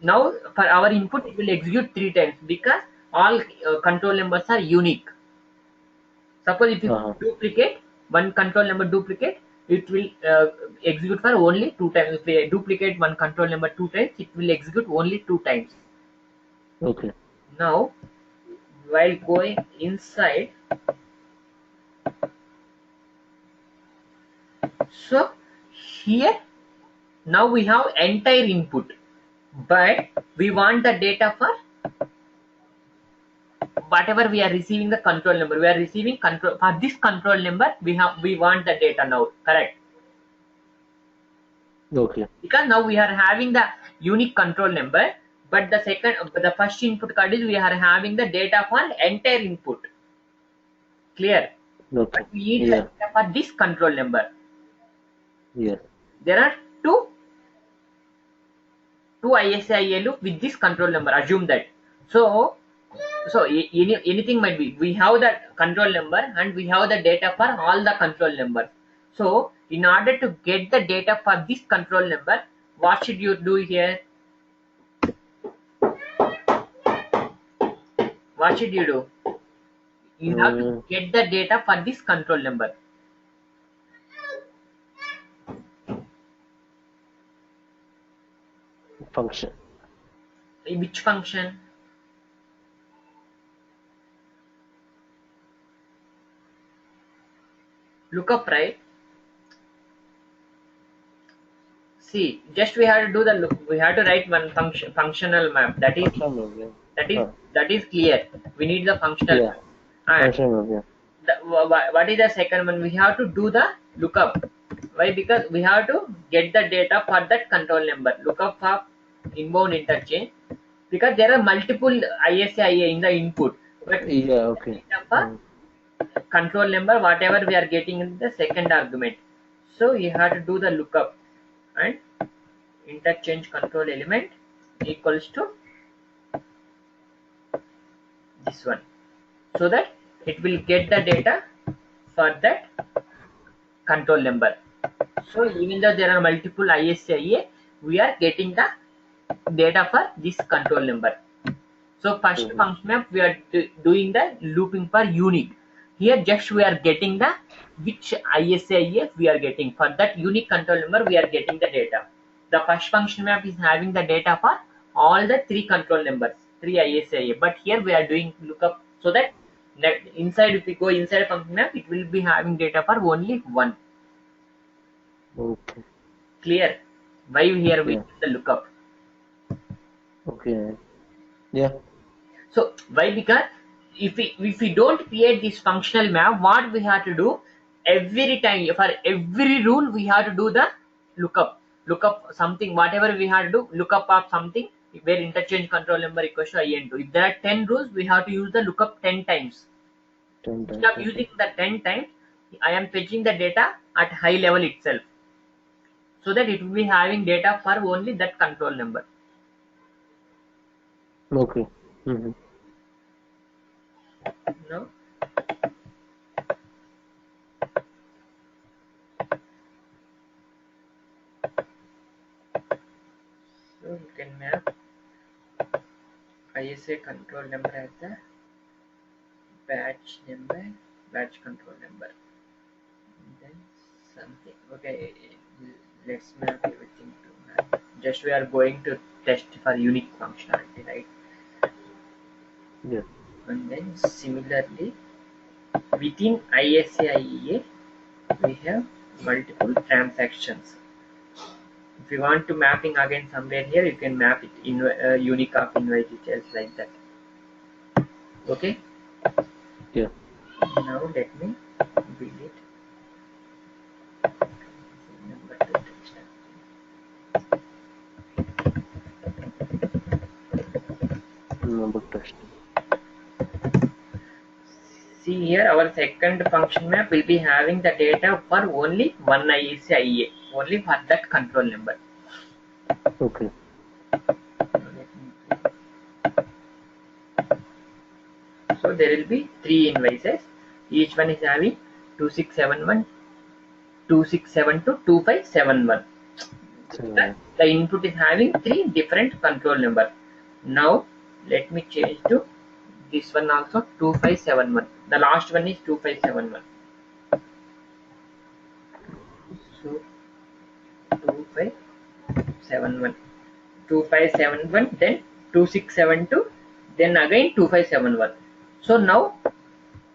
Speaker 2: now for our input it will execute 3 times because all control numbers are unique. Suppose if you
Speaker 1: Uh-huh.
Speaker 2: duplicate one control number duplicate, it will execute for only 2 times. If we duplicate one control number 2 times, it will execute only 2 times.
Speaker 1: Okay.
Speaker 2: Now while going inside, so here now we have entire input, but we want the data for whatever we are receiving the control number. We are receiving control for this control number. We want the data now. Correct.
Speaker 1: Okay.
Speaker 2: Because now we are having the unique control number, but the first input card is we are having the data for entire input. Clear.
Speaker 1: Okay.
Speaker 2: But we need the
Speaker 1: Yeah.
Speaker 2: data for this control number.
Speaker 1: Yes.
Speaker 2: There are two ISIA loop with this control number. Assume that. So anything might be. We have the control number and we have the data for all the control numbers. So in order to get the data for this control number, what should you do here? What should you do? You have to
Speaker 1: Mm,
Speaker 2: get the data for this control number.
Speaker 1: function.
Speaker 2: Which function? lookup, right? See, just we have to do the look. We have to write one functional map. That is
Speaker 1: Functional map, yeah.
Speaker 2: that is
Speaker 1: Ah,
Speaker 2: that is clear. We need the functional
Speaker 1: yeah,
Speaker 2: map. And
Speaker 1: functional map,
Speaker 2: what is the second one? We have to do the lookup. Why? Because we have to get the data for that control number. Lookup for inbound interchange. Because there are multiple ISA in the input, but
Speaker 1: yeah. Yeah, okay.
Speaker 2: data for control number, whatever we are getting in the second argument. So you have to do the lookup, and interchange control element equals to this one, so that it will get the data for that control number. So even though there are multiple ISA, we are getting the data for this control number. So first
Speaker 1: Mm-hmm.
Speaker 2: function map we are doing the looping for unique. Here just we are getting the which ISA we are getting for that unique control number, we are getting the data. The first function map is having the data for all the three control numbers, three ISA. But here we are doing lookup, so that inside, if we go inside function map, it will be having data for only one.
Speaker 1: Okay.
Speaker 2: Clear? Why here we
Speaker 1: Yeah.
Speaker 2: do the lookup?
Speaker 1: Okay. Yeah.
Speaker 2: So why? Because if we don't create this functional map, what we have to do, every time for every rule we have to do the lookup something, whatever we have to do, lookup of something where interchange control number equals to IN2. If there are 10 rules, we have to use the lookup 10 times.
Speaker 1: 10
Speaker 2: Instead
Speaker 1: times.
Speaker 2: of
Speaker 1: Okay.
Speaker 2: using the 10 times, I am fetching the data at high level itself, so that it will be having data for only that control number.
Speaker 1: Okay. Mm-hmm.
Speaker 2: No. So you can map ISA control number as the batch number, batch control number, and then something. Okay, let's map everything to map. Just we are going to test for unique functionality, right?
Speaker 1: Yeah.
Speaker 2: And then similarly, within ISA we have multiple transactions. If you want to mapping again somewhere here, you can map it in unique of invoice details like that. Okay.
Speaker 1: Yeah.
Speaker 2: Now let me build it. Number to text.
Speaker 1: Number testing.
Speaker 2: See here, our second function map will be having the data for only one ISA, only for that control number.
Speaker 1: Okay.
Speaker 2: So there will be three invoices. Each one is having 2671, 2672, 2571.
Speaker 1: So,
Speaker 2: The input is having three different control number. Now let me change to this one also, 2571. The last one is 2571. So 2571. 2571, then 2672, then again 2571. So now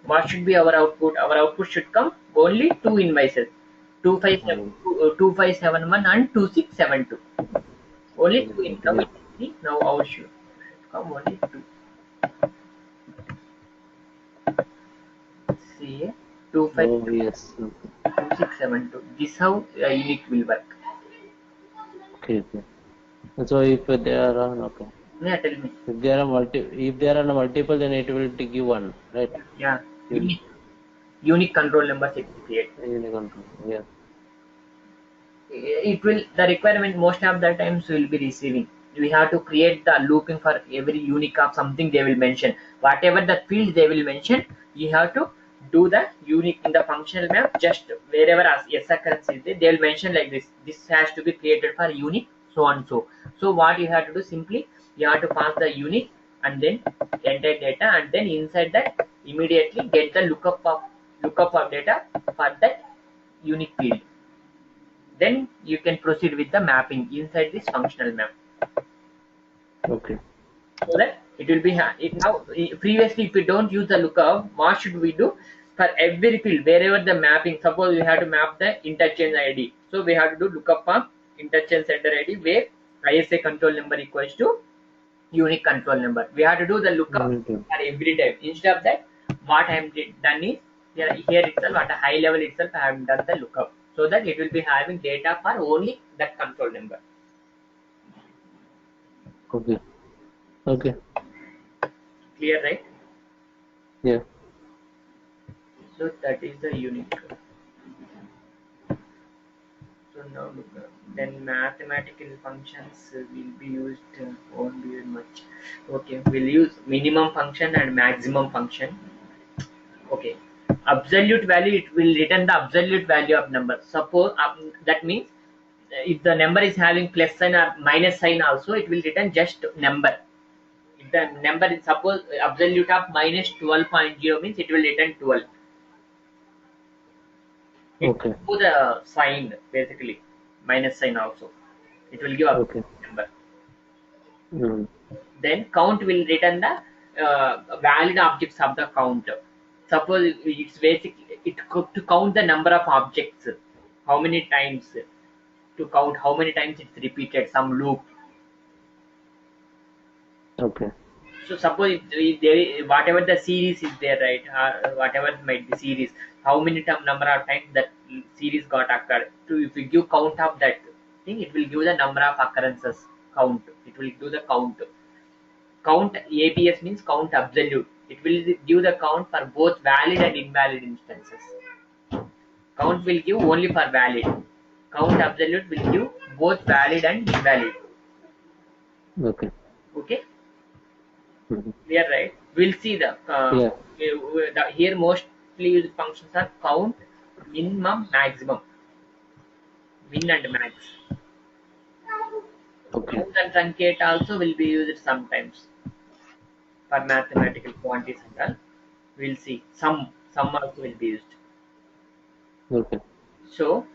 Speaker 2: what should be our output? Our output should come only two invoices, 2571 and 2672. Only two income.
Speaker 1: yeah.
Speaker 2: Now our should come only two. See,
Speaker 1: Oh, yes.
Speaker 2: 2672. This how unit will work.
Speaker 1: Okay. Okay. So if there are okay.
Speaker 2: Yeah, tell me.
Speaker 1: If there are multiple, then it will give one, right?
Speaker 2: Yeah,
Speaker 1: Unique.
Speaker 2: unique control number it will create.
Speaker 1: Unique control. Yeah.
Speaker 2: It will, the requirement most of the times will be receiving. We have to create the looping for every unique of something they will mention. Whatever the field they will mention, you have to do the unique in the functional map. Just wherever as yes occurrence is there, they will mention like this. This has to be created for unique, so and so. So what you have to do, simply you have to pass the unique and then enter data, and then inside that immediately get the lookup of data for that unique field. Then you can proceed with the mapping inside this functional map,
Speaker 1: Okay.
Speaker 2: so that it will be now. Previously, if we don't use the lookup, what should we do? for every field, wherever the mapping, suppose we have to map the interchange ID, so we have to do lookup of interchange sender ID where ISA control number equals to unique control number. We have to do the lookup for every time. Instead of that, what I am done is here itself at a high level itself I have done the lookup, so that it will be having data for only that control number.
Speaker 1: Okay. Okay.
Speaker 2: Clear, right?
Speaker 1: Yeah.
Speaker 2: So that is the unique. So now then mathematical functions will be used, won't be much. Okay, we'll use minimum function and maximum function. Okay, absolute value, it will return the absolute value of number. Suppose that means if the number is having plus sign or minus sign also, it will return just number. If the number is suppose absolute of minus 12.0 means it will return 12. It
Speaker 1: Okay.
Speaker 2: will do the sign basically, minus sign also. It will give a
Speaker 1: Okay.
Speaker 2: number.
Speaker 1: Mm.
Speaker 2: Then count will return the valid objects of the count. Suppose it's basically to count the number of objects, how many times, to count how many times it's repeated, some loop.
Speaker 1: Okay.
Speaker 2: So suppose if there is, whatever the series is there, right? Whatever might be series, how many number of times that series got occurred. To if you give count of that thing, it will give the number of occurrences count. It will do the count. Count ABS means count absolute. It will give the count for both valid and invalid instances. Count will give only for valid. Count absolute will give both valid and invalid.
Speaker 1: Okay.
Speaker 2: Okay,
Speaker 1: Mm-hmm.
Speaker 2: clear, right? We'll see the
Speaker 1: Yeah.
Speaker 2: here mostly used functions are count, minimum, maximum, min and max.
Speaker 1: Okay.
Speaker 2: Count and truncate also will be used sometimes for mathematical quantities and all. We'll see some also will be used.
Speaker 1: Okay.
Speaker 2: So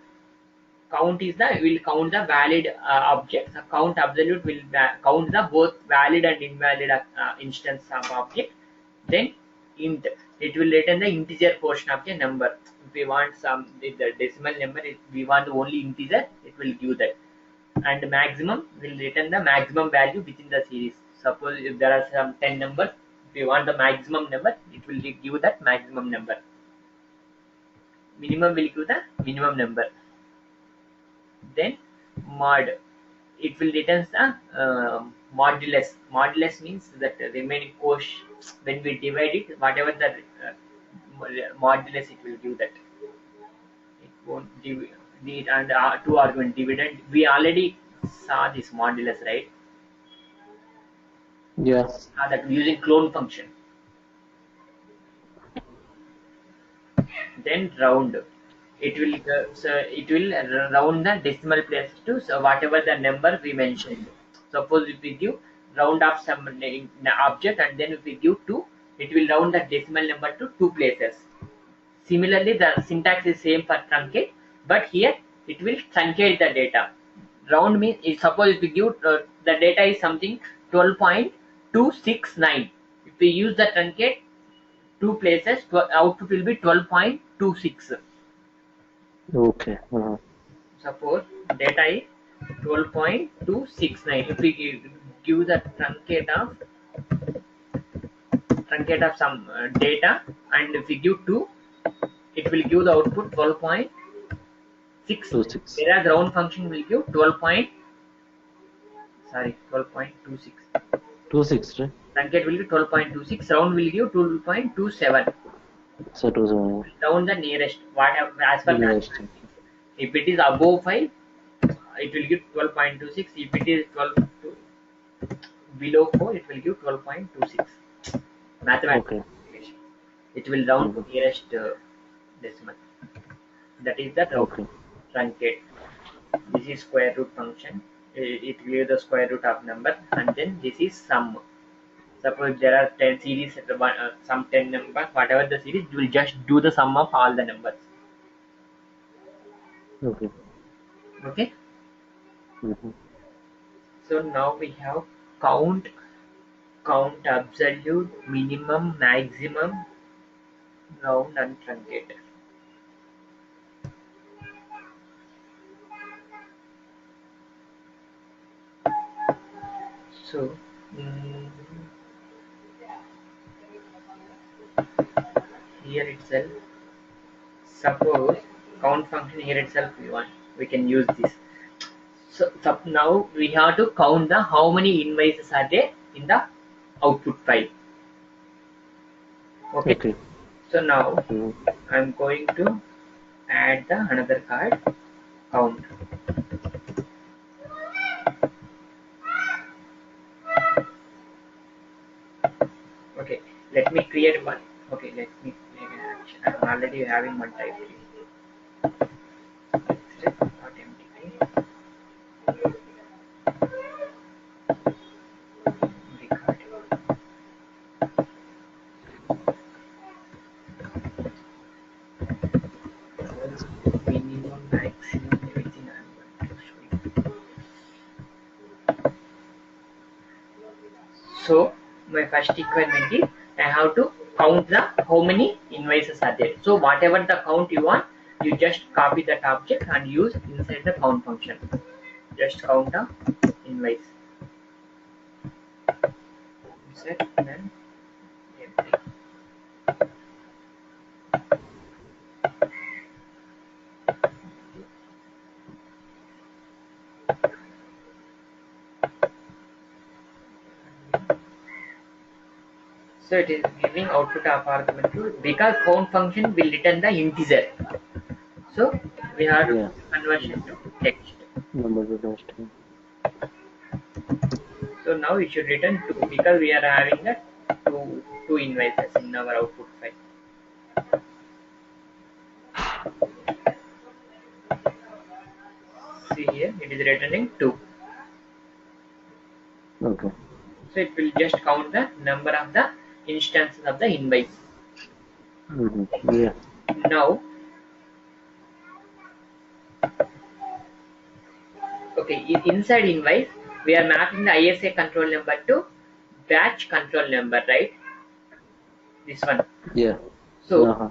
Speaker 2: count is the will count the valid objects. The count absolute will count the both valid and invalid instance of object. Then int, it will return the integer portion of the number. If we want some the decimal number, if we want only integer, it will give that. And maximum will return the maximum value within the series. Suppose if there are some 10 numbers, if we want the maximum number, it will give that maximum number. Minimum will give the minimum number. Then mod, it will return the modulus. Modulus means that remaining quotient, when we divide it, whatever the modulus, it will give that. It won't divide, and two argument dividend, we already saw this modulus, right?
Speaker 1: Yeah.
Speaker 2: That using clone function. Then round, it will it will round the decimal place to whatever the number we mentioned. Suppose if we give round up some object and then if we give 2, it will round the decimal number to 2 places. Similarly, the syntax is same for truncate, but here it will truncate the data. Round means suppose if we give the data is something 12.269. If we use the truncate 2 places, output will be 12.26.
Speaker 1: Okay.
Speaker 2: Suppose data is 12.269. If we give the truncate of some data, and if we give 2, it will give the output 12.6.
Speaker 1: 26.
Speaker 2: Whereas round function will give 12.26.
Speaker 1: 26, right?
Speaker 2: Truncate will give 12.26. Round will give 12.27.
Speaker 1: So 27.
Speaker 2: Round the nearest, whatever as per
Speaker 1: Nearest.
Speaker 2: mathematics. If it is above 5, it will give 12.26. If it is 12 to below 4, it will give 12.26. Mathematics.
Speaker 1: Okay.
Speaker 2: It will round to nearest decimal. That is the
Speaker 1: Okay.
Speaker 2: truncate. This is square root function. It will give the square root of number, and then this is sum. Suppose there are 10 series, some 10 numbers, whatever the series, you will just do the sum of all the numbers.
Speaker 1: Okay.
Speaker 2: Okay.
Speaker 1: Mm-hmm.
Speaker 2: So now we have count, count absolute, minimum, maximum, round and truncated. So mm, here itself, suppose count function here itself we can use this. So now we have to count the how many invoices are there in the output file. Okay.
Speaker 1: Okay.
Speaker 2: So now
Speaker 1: Mm.
Speaker 2: I'm going to add the another card count. Okay, let me create one. Okay, let me make an action. I'm already having one type. Not entity. Record. Minimum, maximum, everything I'm going to show you. So my first requirement is I have to count the how many invoices are there. So whatever the count you want, you just copy that object and use inside the count function. Just count the invoice. Set then everything. So it is giving output of argument to because count function will return the integer. So we have to
Speaker 1: Yeah.
Speaker 2: conversion to text.
Speaker 1: Number to text.
Speaker 2: So now it should return 2 because we are having the two invoices in our output file. See here it is returning 2.
Speaker 1: Okay.
Speaker 2: So it will just count the number of the instances of the invoice.
Speaker 1: Yeah.
Speaker 2: Now okay, inside invoice we are mapping the ISA control number to batch control number, right? This one.
Speaker 1: Yeah.
Speaker 2: So
Speaker 1: Uh-huh.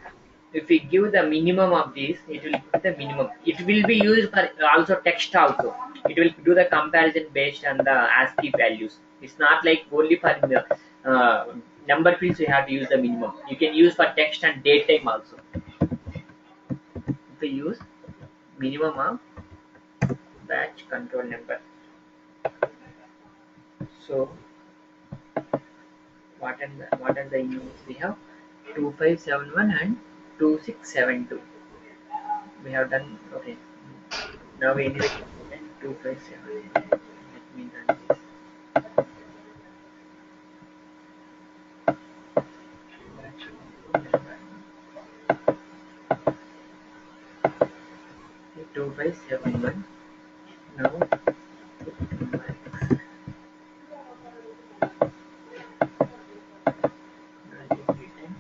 Speaker 2: if we give the minimum of this, it will put the minimum. It will be used for also text also. It will do the comparison based on the ASCII values. It's not like only for the number fields you have to use the minimum. You can use for text and date time also. If we use minimum of batch control number. So what are the units we have? 2571 and 2672. We have done okay. Now we anyway 257. Let me run this. Batch number 2571. Now max. That is written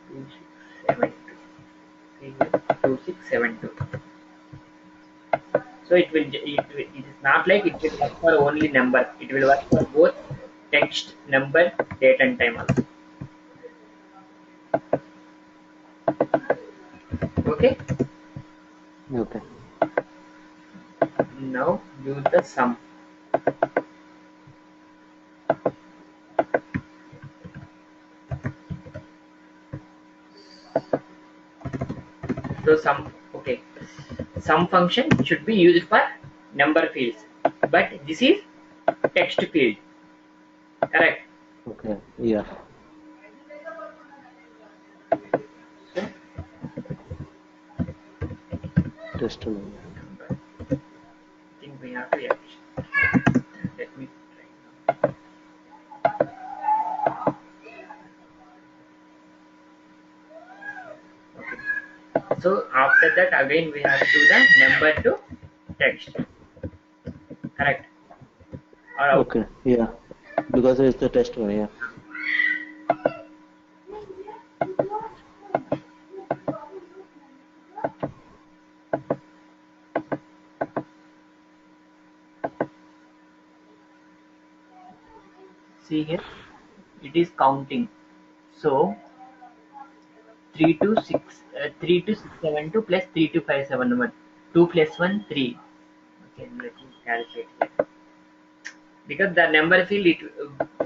Speaker 2: 2672. See here 2672. So it is not like it will work for only number. It will work for both text, number, date and time also. Okay.
Speaker 1: Okay.
Speaker 2: Now use the sum. So sum function should be used for number fields, but this is text field, correct?
Speaker 1: Okay. Yeah.
Speaker 2: So
Speaker 1: Test number.
Speaker 2: I think we have to action. Let me try now. Okay. So after that again we have to do the number to text, correct? Or out.
Speaker 1: Okay. Yeah. Because it's the test one. Yeah.
Speaker 2: See here it is counting. So 32672 plus 32571. 2 plus 1 3. Okay, let me calculate here. Because the number field, it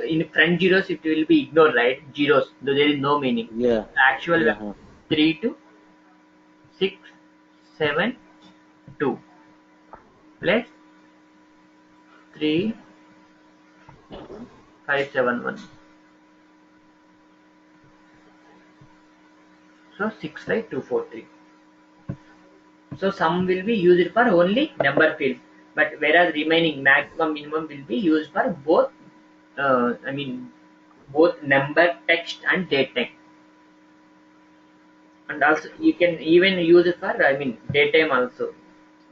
Speaker 2: in front zeros it will be ignored, right? Zeros, though there is no meaning.
Speaker 1: Yeah.
Speaker 2: The actual
Speaker 1: Yeah.
Speaker 2: 32672 plus 3571. So 65243. So sum will be used for only number fields, but whereas remaining maximum minimum will be used for both. Both number, text, and date time. And also you can even use it for daytime also.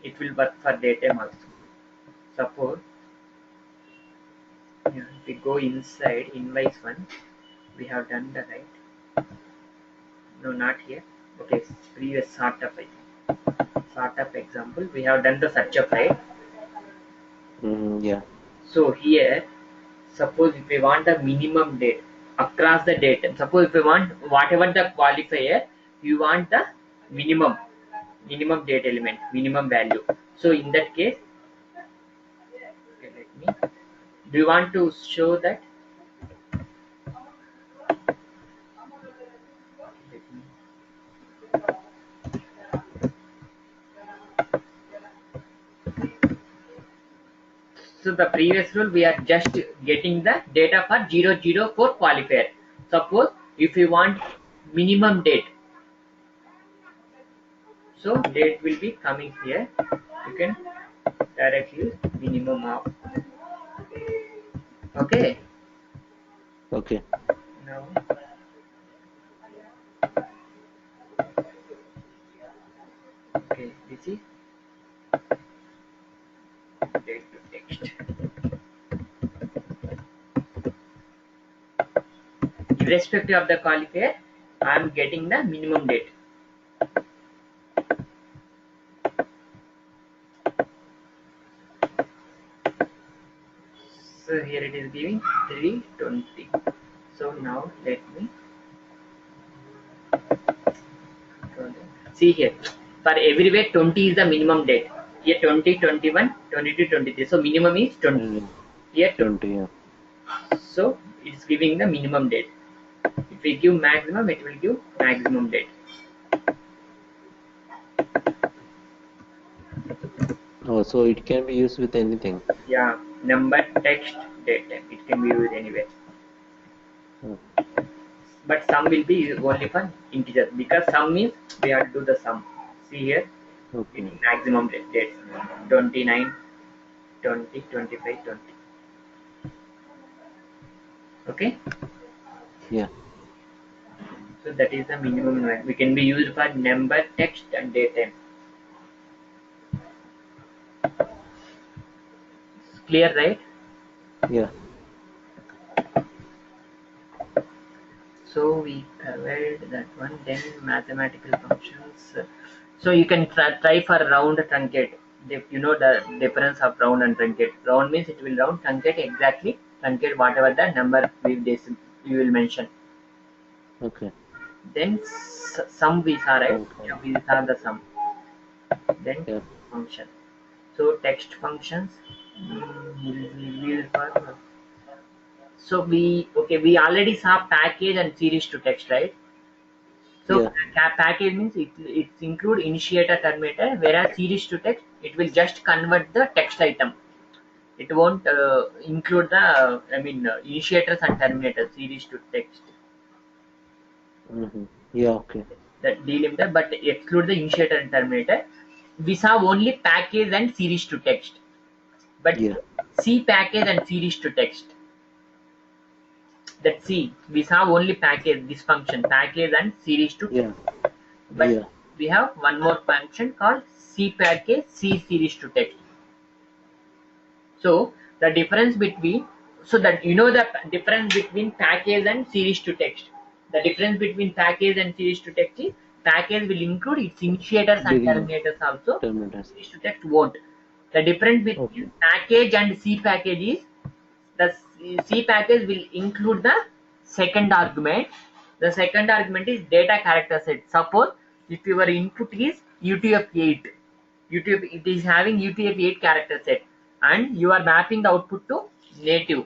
Speaker 2: It will work for daytime also. Suppose if we go inside invoice one, we have done the right. No, not here. Okay, previous startup example, we have done the search up, right?
Speaker 1: Yeah.
Speaker 2: So here, suppose if we want the minimum date across the date, suppose if we want whatever the qualifier, you want the minimum date element, minimum value. So in that case, okay, do you want to show that? Let me, so the previous rule, we are just getting the data for 004 qualifier. Suppose if you want minimum date, so date will be coming here. You can directly use minimum of. Okay.
Speaker 1: Okay.
Speaker 2: Now okay, this is date to text. Irrespective of the qualifier, I am getting the minimum date. So here it is giving 320. So now let me see here. For everywhere 20 is the minimum date. Here 20, 21, 22, 23. So minimum is 20. Here
Speaker 1: 20. Yeah.
Speaker 2: So it is giving the minimum date. If we give maximum, it will give maximum date.
Speaker 1: Oh, so it can be used with anything.
Speaker 2: Yeah, number, text, date time. It can be used anywhere. But sum will be only for integer, because sum means we have to do the sum. See here,
Speaker 1: Okay.
Speaker 2: it is maximum dates 29, 20, 25, 20. Okay.
Speaker 1: Yeah.
Speaker 2: So that is the minimum one. We can be used for number, text, and date time. Clear, right?
Speaker 1: Yeah.
Speaker 2: So we covered that one. Then mathematical functions. So you can try for round, truncate. You know the difference of round and truncate. Round means it will round, truncate exactly, truncate whatever the number you will mention.
Speaker 1: Okay.
Speaker 2: Then sum we saw, right?
Speaker 1: Okay.
Speaker 2: Yeah, we saw the sum. Then
Speaker 1: Yeah.
Speaker 2: function. So text functions. So we already saw package and series to text, right? So
Speaker 1: Yeah.
Speaker 2: package means it include initiator, terminator, whereas series to text it will just convert the text item. It won't include the initiators and terminators. Series to text
Speaker 1: Yeah. Okay.
Speaker 2: that delimiter, but exclude the initiator and terminator. We saw only package and series to text, but
Speaker 1: Yeah.
Speaker 2: C package and series to text. That C we saw only package, this function package and series to text.
Speaker 1: Yeah.
Speaker 2: But
Speaker 1: Yeah.
Speaker 2: we have one more function called C package, C series to text. So the difference between, so that you know the difference between package and series to text. The difference between package and series to text is package will include its initiators and
Speaker 1: Begin
Speaker 2: terminators also.
Speaker 1: terminators.
Speaker 2: Series to text won't. The difference
Speaker 1: Okay.
Speaker 2: between package and C package is the C package will include the second argument. The second argument is data character set. Suppose if your input is UTF-8, it is having UTF-8 character set, and you are mapping the output to native.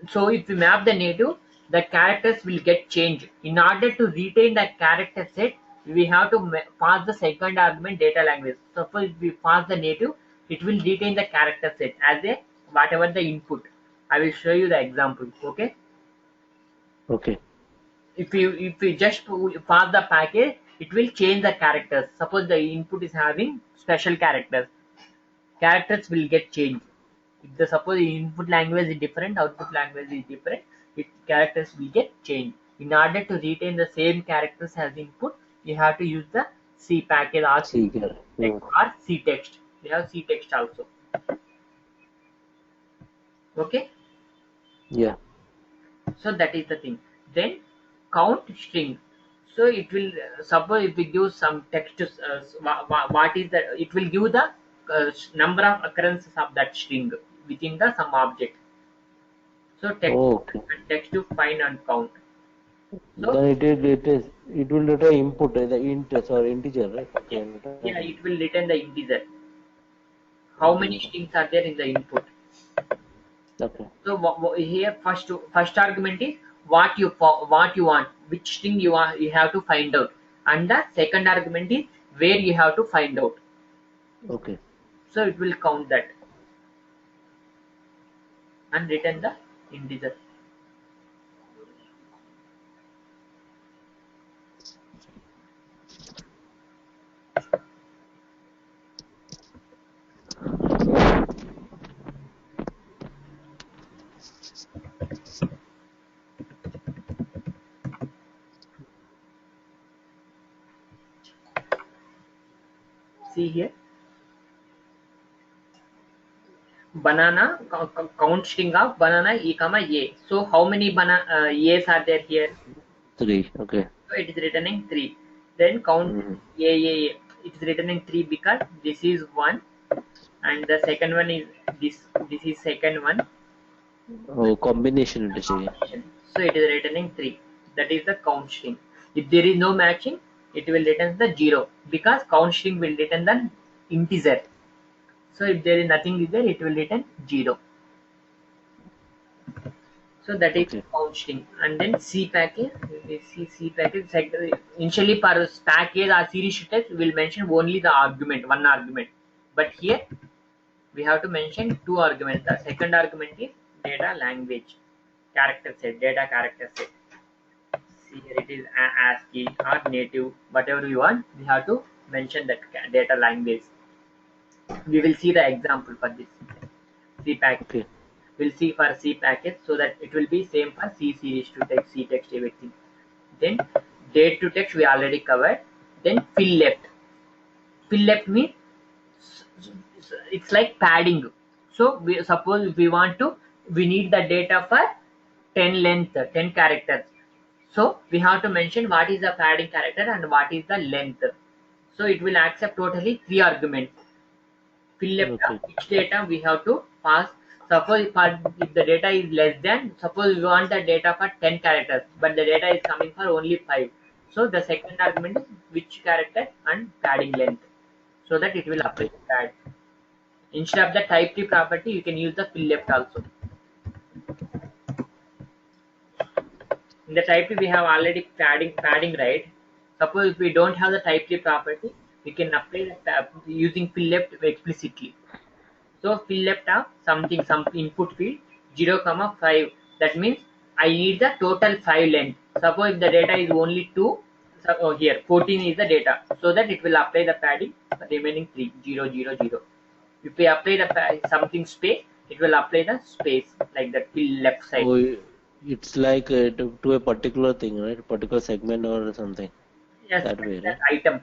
Speaker 2: So if we map the native, the characters will get changed. In order to retain that character set, we have to pass the second argument data language. Suppose if we pass the native, it will retain the character set as a whatever the input. I will show you the example. Okay.
Speaker 1: Okay.
Speaker 2: If we just pass the package, it will change the characters. Suppose the input is having special characters will get changed. If the suppose the input language is different, output language is different, characters will get changed. In order to retain the same characters as input, you have to use the C package or
Speaker 1: See here.
Speaker 2: or C text. We have C text also. Okay.
Speaker 1: Yeah.
Speaker 2: So that is the thing. Then count string. So it will suppose if we give some text to what is the, it will give the number of occurrences of that string within the some object. So text to find and count. So
Speaker 1: then it will return input the int or integer, right? Okay.
Speaker 2: Yeah, it will return the integer. How many strings are there in the input?
Speaker 1: Okay.
Speaker 2: So here first argument is what you want, which string you have to find out, and the second argument is where you have to find out.
Speaker 1: Okay.
Speaker 2: So it will count that and return the integer. See here, banana count string of banana e comma a. So how many a's are there here?
Speaker 1: 3. Okay.
Speaker 2: So it is returning 3. Then count a. It is returning 3 because this is 1, and the second one is this. This is second one.
Speaker 1: Oh, combination.
Speaker 2: So it is returning 3. That is the count string. If there is no matching, it will return the 0 because count string will return the integer. So if there is nothing there, it will return 0. So that is count string. And then C package. C package. Initially for package or series shifter, we will mention only the argument, one argument. But here we have to mention 2 arguments. The second argument is data language character set, data character set. See here, it is ASCII or native, whatever you want. We have to mention that data language. We will see the example for this C package.
Speaker 1: Okay.
Speaker 2: We'll see for C package, so that it will be same for C series to text, C text, everything. Then date to text we already covered. Then fill left. Fill left means it's like padding. So we suppose we need the data for 10 length, 10 characters. So we have to mention what is the padding character and what is the length. So it will accept totally 3 arguments. Fill left each data we have to pass. Suppose if the data is less than, suppose we want the data for 10 characters, but the data is coming for only 5. So the second argument is which character and padding length, so that it will apply pad. Instead of the type tree property, you can use the fill left also. In the type tree, we have already padding, right? Suppose if we don't have the type tree property, we can apply the using fill left explicitly. So fill left of some input field 0,5. That means I need the total 5 length. Suppose if the data is only 2, so here 14 is the data, so that it will apply the padding remaining 3, 0, 0, 0. If we apply the something space, it will apply the space like that fill left side.
Speaker 1: Oh, it's like to a particular thing, right? Particular segment or something.
Speaker 2: Yes,
Speaker 1: that way, right?
Speaker 2: Item,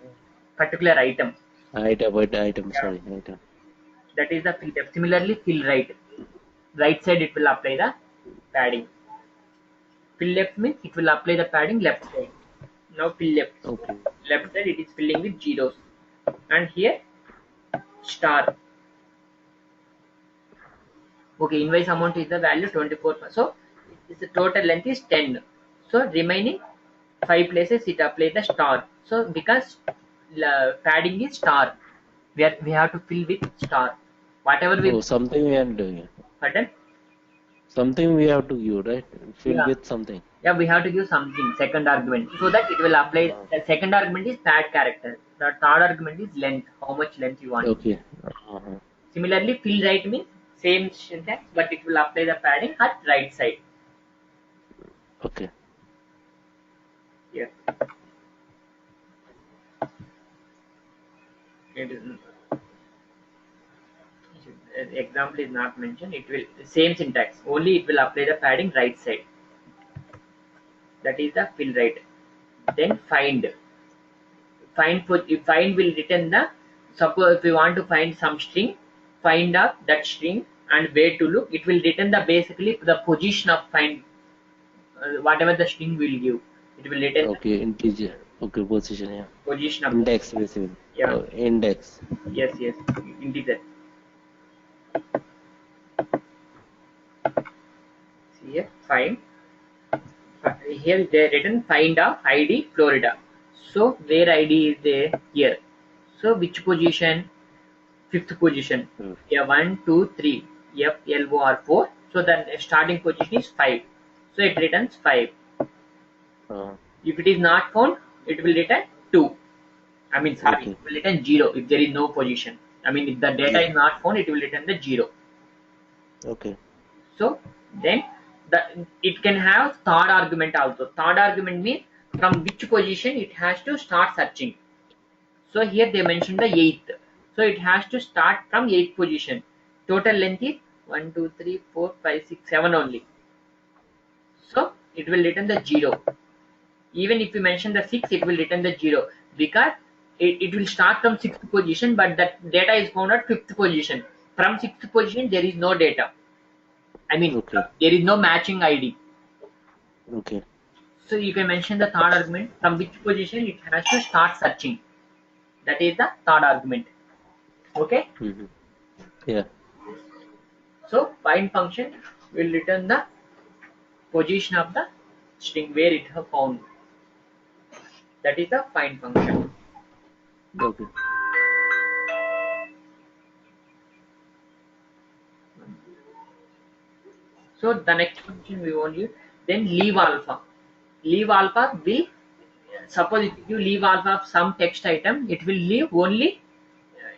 Speaker 2: particular item.
Speaker 1: Item.
Speaker 2: Yeah.
Speaker 1: Sorry, item.
Speaker 2: That is the fill left. Similarly, fill right. Right side it will apply the padding. Fill left means it will apply the padding left side. Now fill left.
Speaker 1: Okay.
Speaker 2: Left side it is filling with zeros. And here star. Okay, invoice amount is the value 24. So the total length is 10. So remaining 5 places it apply the star. So because padding is star, we have to fill with star. Whatever we
Speaker 1: Oh, something we are doing.
Speaker 2: pardon?
Speaker 1: Something we have to give, right? Fill
Speaker 2: Yeah.
Speaker 1: with something.
Speaker 2: Yeah, we have to give something, second argument, so that it will apply. The second argument is pad character. The third argument is length, how much length you want.
Speaker 1: Okay. Uh-huh.
Speaker 2: Similarly, fill right means same syntax, but it will apply the padding at right side.
Speaker 1: Okay.
Speaker 2: Yeah. It is, example is not mentioned. It will same syntax. Only it will apply the padding right side. That is the fill right. Then find. Find will return the, suppose if we want to find some string, find up that string and where to look, it will return the basically the position of find, whatever the string will give, it will return
Speaker 1: Okay. Integer. Okay. Position. Yeah.
Speaker 2: the position of
Speaker 1: Index basically.
Speaker 2: yeah.
Speaker 1: Oh, index.
Speaker 2: Yes, integer. See here, find. Here they written find of ID Florida. So where ID is there here. So which position? Fifth position.
Speaker 1: Hmm.
Speaker 2: Yeah, 1, 2, 3. F, L, O are 4. So the starting position is 5. So it returns 5.
Speaker 1: Uh,
Speaker 2: If it is not found, it will return 2. I mean, sorry,
Speaker 1: okay.
Speaker 2: it will return 0 if there is no position. I mean, if the data is not found, it will return the 0.
Speaker 1: Okay.
Speaker 2: So then it can have third argument also. Third argument means from which position it has to start searching. So here they mentioned the 8th. So it has to start from 8th position. Total length is 1, 2, 3, 4, 5, 6, 7 only. So it will return the 0. Even if you mention the 6, it will return the 0 because it will start from 6th position, but that data is found at 5th position. From 6th position, there is no data. I mean,
Speaker 1: Okay.
Speaker 2: there is no matching ID.
Speaker 1: Okay.
Speaker 2: So you can mention the third argument from which position it has to start searching. That is the third argument. Okay.
Speaker 1: Mm-hmm. Yeah.
Speaker 2: So find function will return the position of the string where it have found. That is the find function.
Speaker 1: Okay.
Speaker 2: So the next function we want you then leave alpha. Leave alpha will, suppose if you leave alpha of some text item, it will leave only.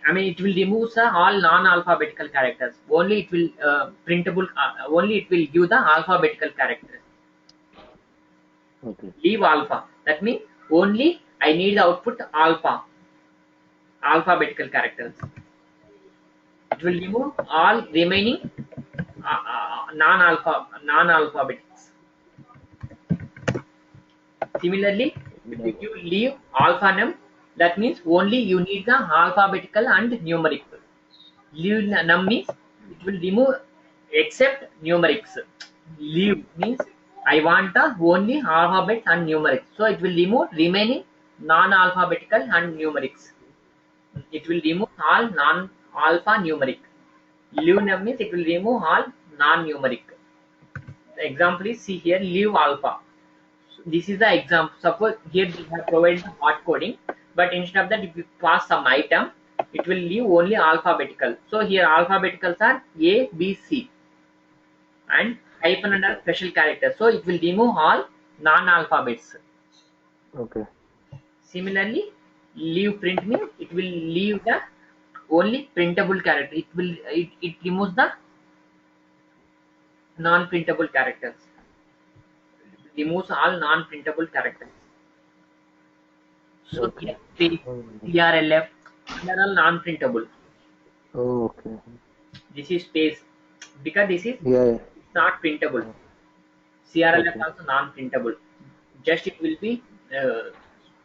Speaker 2: I mean, it will remove all non-alphabetical characters. Only it will printable. Only it will give the alphabetical characters.
Speaker 1: Okay.
Speaker 2: Leave alpha. That means only I need the output alphabetical characters. It will remove all remaining non-alphabetics. Similarly, if you leave alpha num, that means only you need the alphabetical and numeric. Leave num means it will remove except numerics. Leave means I want the only alphabet and numerics. So it will remove remaining non-alphabetical and numerics. It will remove all non-alphanumeric. Leave num means it will remove all non-numeric. The example is, see here, leave alpha. So this is the example. Suppose here we have provided hard coding, but instead of that, if you pass some item, it will leave only alphabetical. So here alphabeticals are A, B, C, and hyphen under special character. So it will remove all non-alphabets.
Speaker 1: Okay.
Speaker 2: Similarly, leave print means it will leave the only printable character. It removes the non-printable characters. Removes all non-printable characters. So
Speaker 1: Okay.
Speaker 2: here space, CRLF, they are all non-printable.
Speaker 1: Okay.
Speaker 2: This is space because this is
Speaker 1: Yeah.
Speaker 2: not printable. CRLF
Speaker 1: Okay.
Speaker 2: also non-printable. Just it will be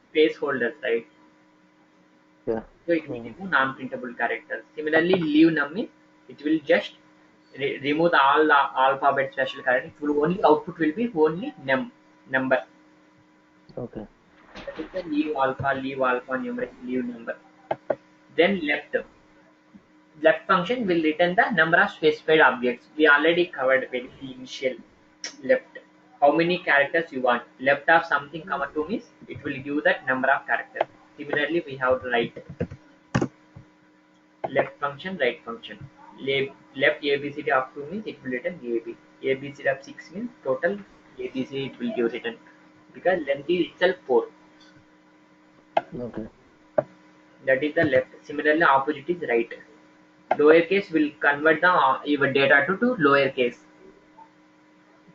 Speaker 2: space holders, right?
Speaker 1: Yeah.
Speaker 2: So it will remove non-printable characters. Similarly, leave num means it will just remove all the alphabet special characters. It will only output will be only number.
Speaker 1: Okay.
Speaker 2: That is the leave alpha, numeric, leave number. Then left. Left function will return the number of specified objects. We already covered very initial. left. How many characters you want. Left of something comma 2 means it will give that number of characters. Similarly, we have right. Left function, right function. Left ABCD of 2 means it will return AB. ABCD of 6 means total ABCD it will give return. Because length is itself 4.
Speaker 1: Okay.
Speaker 2: That is the left. Similarly, opposite is right. Lowercase will convert the your data to lowercase.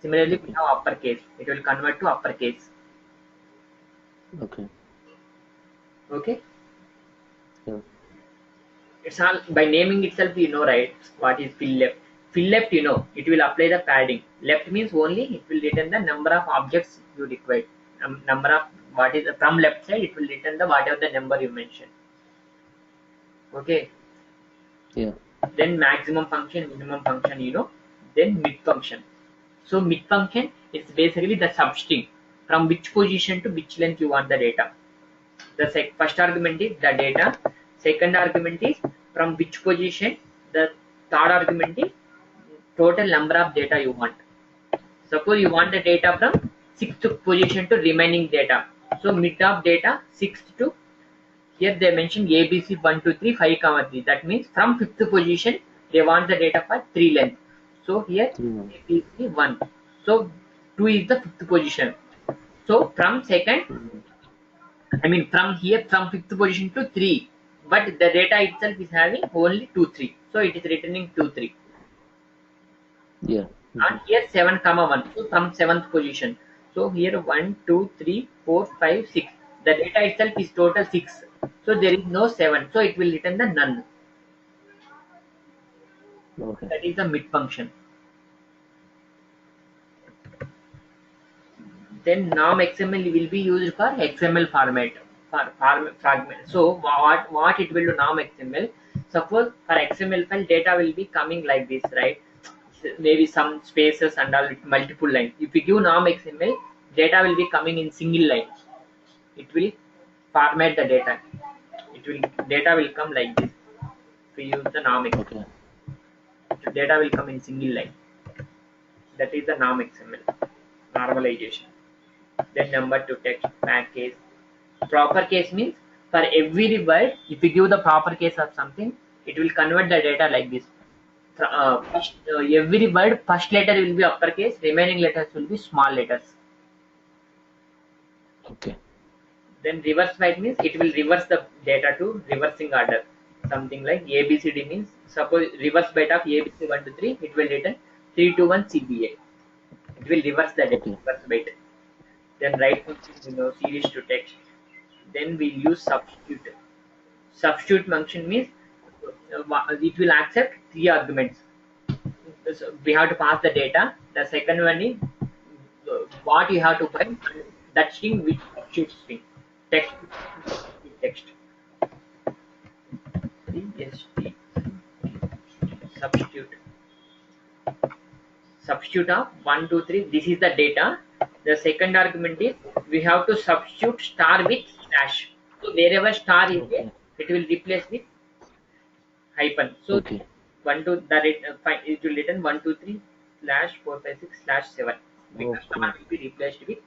Speaker 2: Similarly, we
Speaker 1: Okay.
Speaker 2: have uppercase. It will convert to uppercase.
Speaker 1: Okay.
Speaker 2: Okay.
Speaker 1: Yeah.
Speaker 2: It's all by naming itself, you know, right? What is fill left? Fill left, you know, it will apply the padding. Left means only it will return the number of objects you require. Number of what is from left side, it will return the whatever the number you mentioned. Okay.
Speaker 1: Yeah.
Speaker 2: Then maximum function, minimum function, you know. Then mid function. So mid function is basically the substring from which position to which length you want the data. The first argument is the data. Second argument is from which position. The third argument is total number of data you want. Suppose you want the data from 6th position to remaining data. So mid of data 6th to here they mentioned ABC 1, 2, 3, 5, 3. That means from 5th position they want the data for 3 length. So here
Speaker 1: 3
Speaker 2: ABC 1. So 2 is the 5th position. So from second, I mean from here from 5th position to 3. But the data itself is having only 2, 3. So it is returning 2, 3.
Speaker 1: Yeah.
Speaker 2: And here 7, 1. So from 7th position. So here 1, 2, 3, 4, 5, 6. The data itself is total 6. So there is no 7. So it will return the none.
Speaker 1: Okay.
Speaker 2: That is the mid function. Then norm XML will be used for XML format. Fragment. So what it will do norm XML? Suppose for XML file data will be coming like this, right? Maybe some spaces and all with multiple lines. If you give norm XML, data will be coming in single line. It will format the data. Data will come like this. If you use the norm XML,
Speaker 1: Okay.
Speaker 2: data will come in single line. That is the norm XML normalization. Then number 2 text back case. Proper case means for every word, if you give the proper case of something, it will convert the data like this. Every word first letter will be uppercase, remaining letters will be small letters.
Speaker 1: Okay.
Speaker 2: Then reverse byte means it will reverse the data to reversing order. Something like ABCD means suppose reverse byte of ABC 1 to 3, it will return 3 to 1 CBA. It will reverse the data,
Speaker 1: Okay.
Speaker 2: reverse byte. Then write function, you know, series to text. Then we use substitute. Substitute function means it will accept 3 arguments. So we have to pass the data. The second one is what you have to find. That string which substitute string. Text. Text. CST. Substitute. Substitute of 1, 2, 3. This is the data. The second argument is we have to substitute star with slash. So wherever star is there, it will replace with hyphen. So
Speaker 1: Okay.
Speaker 2: 1, 2, that it will return 1, 2, 3 slash 4, 5, 6 slash 7. Because star will be replaced with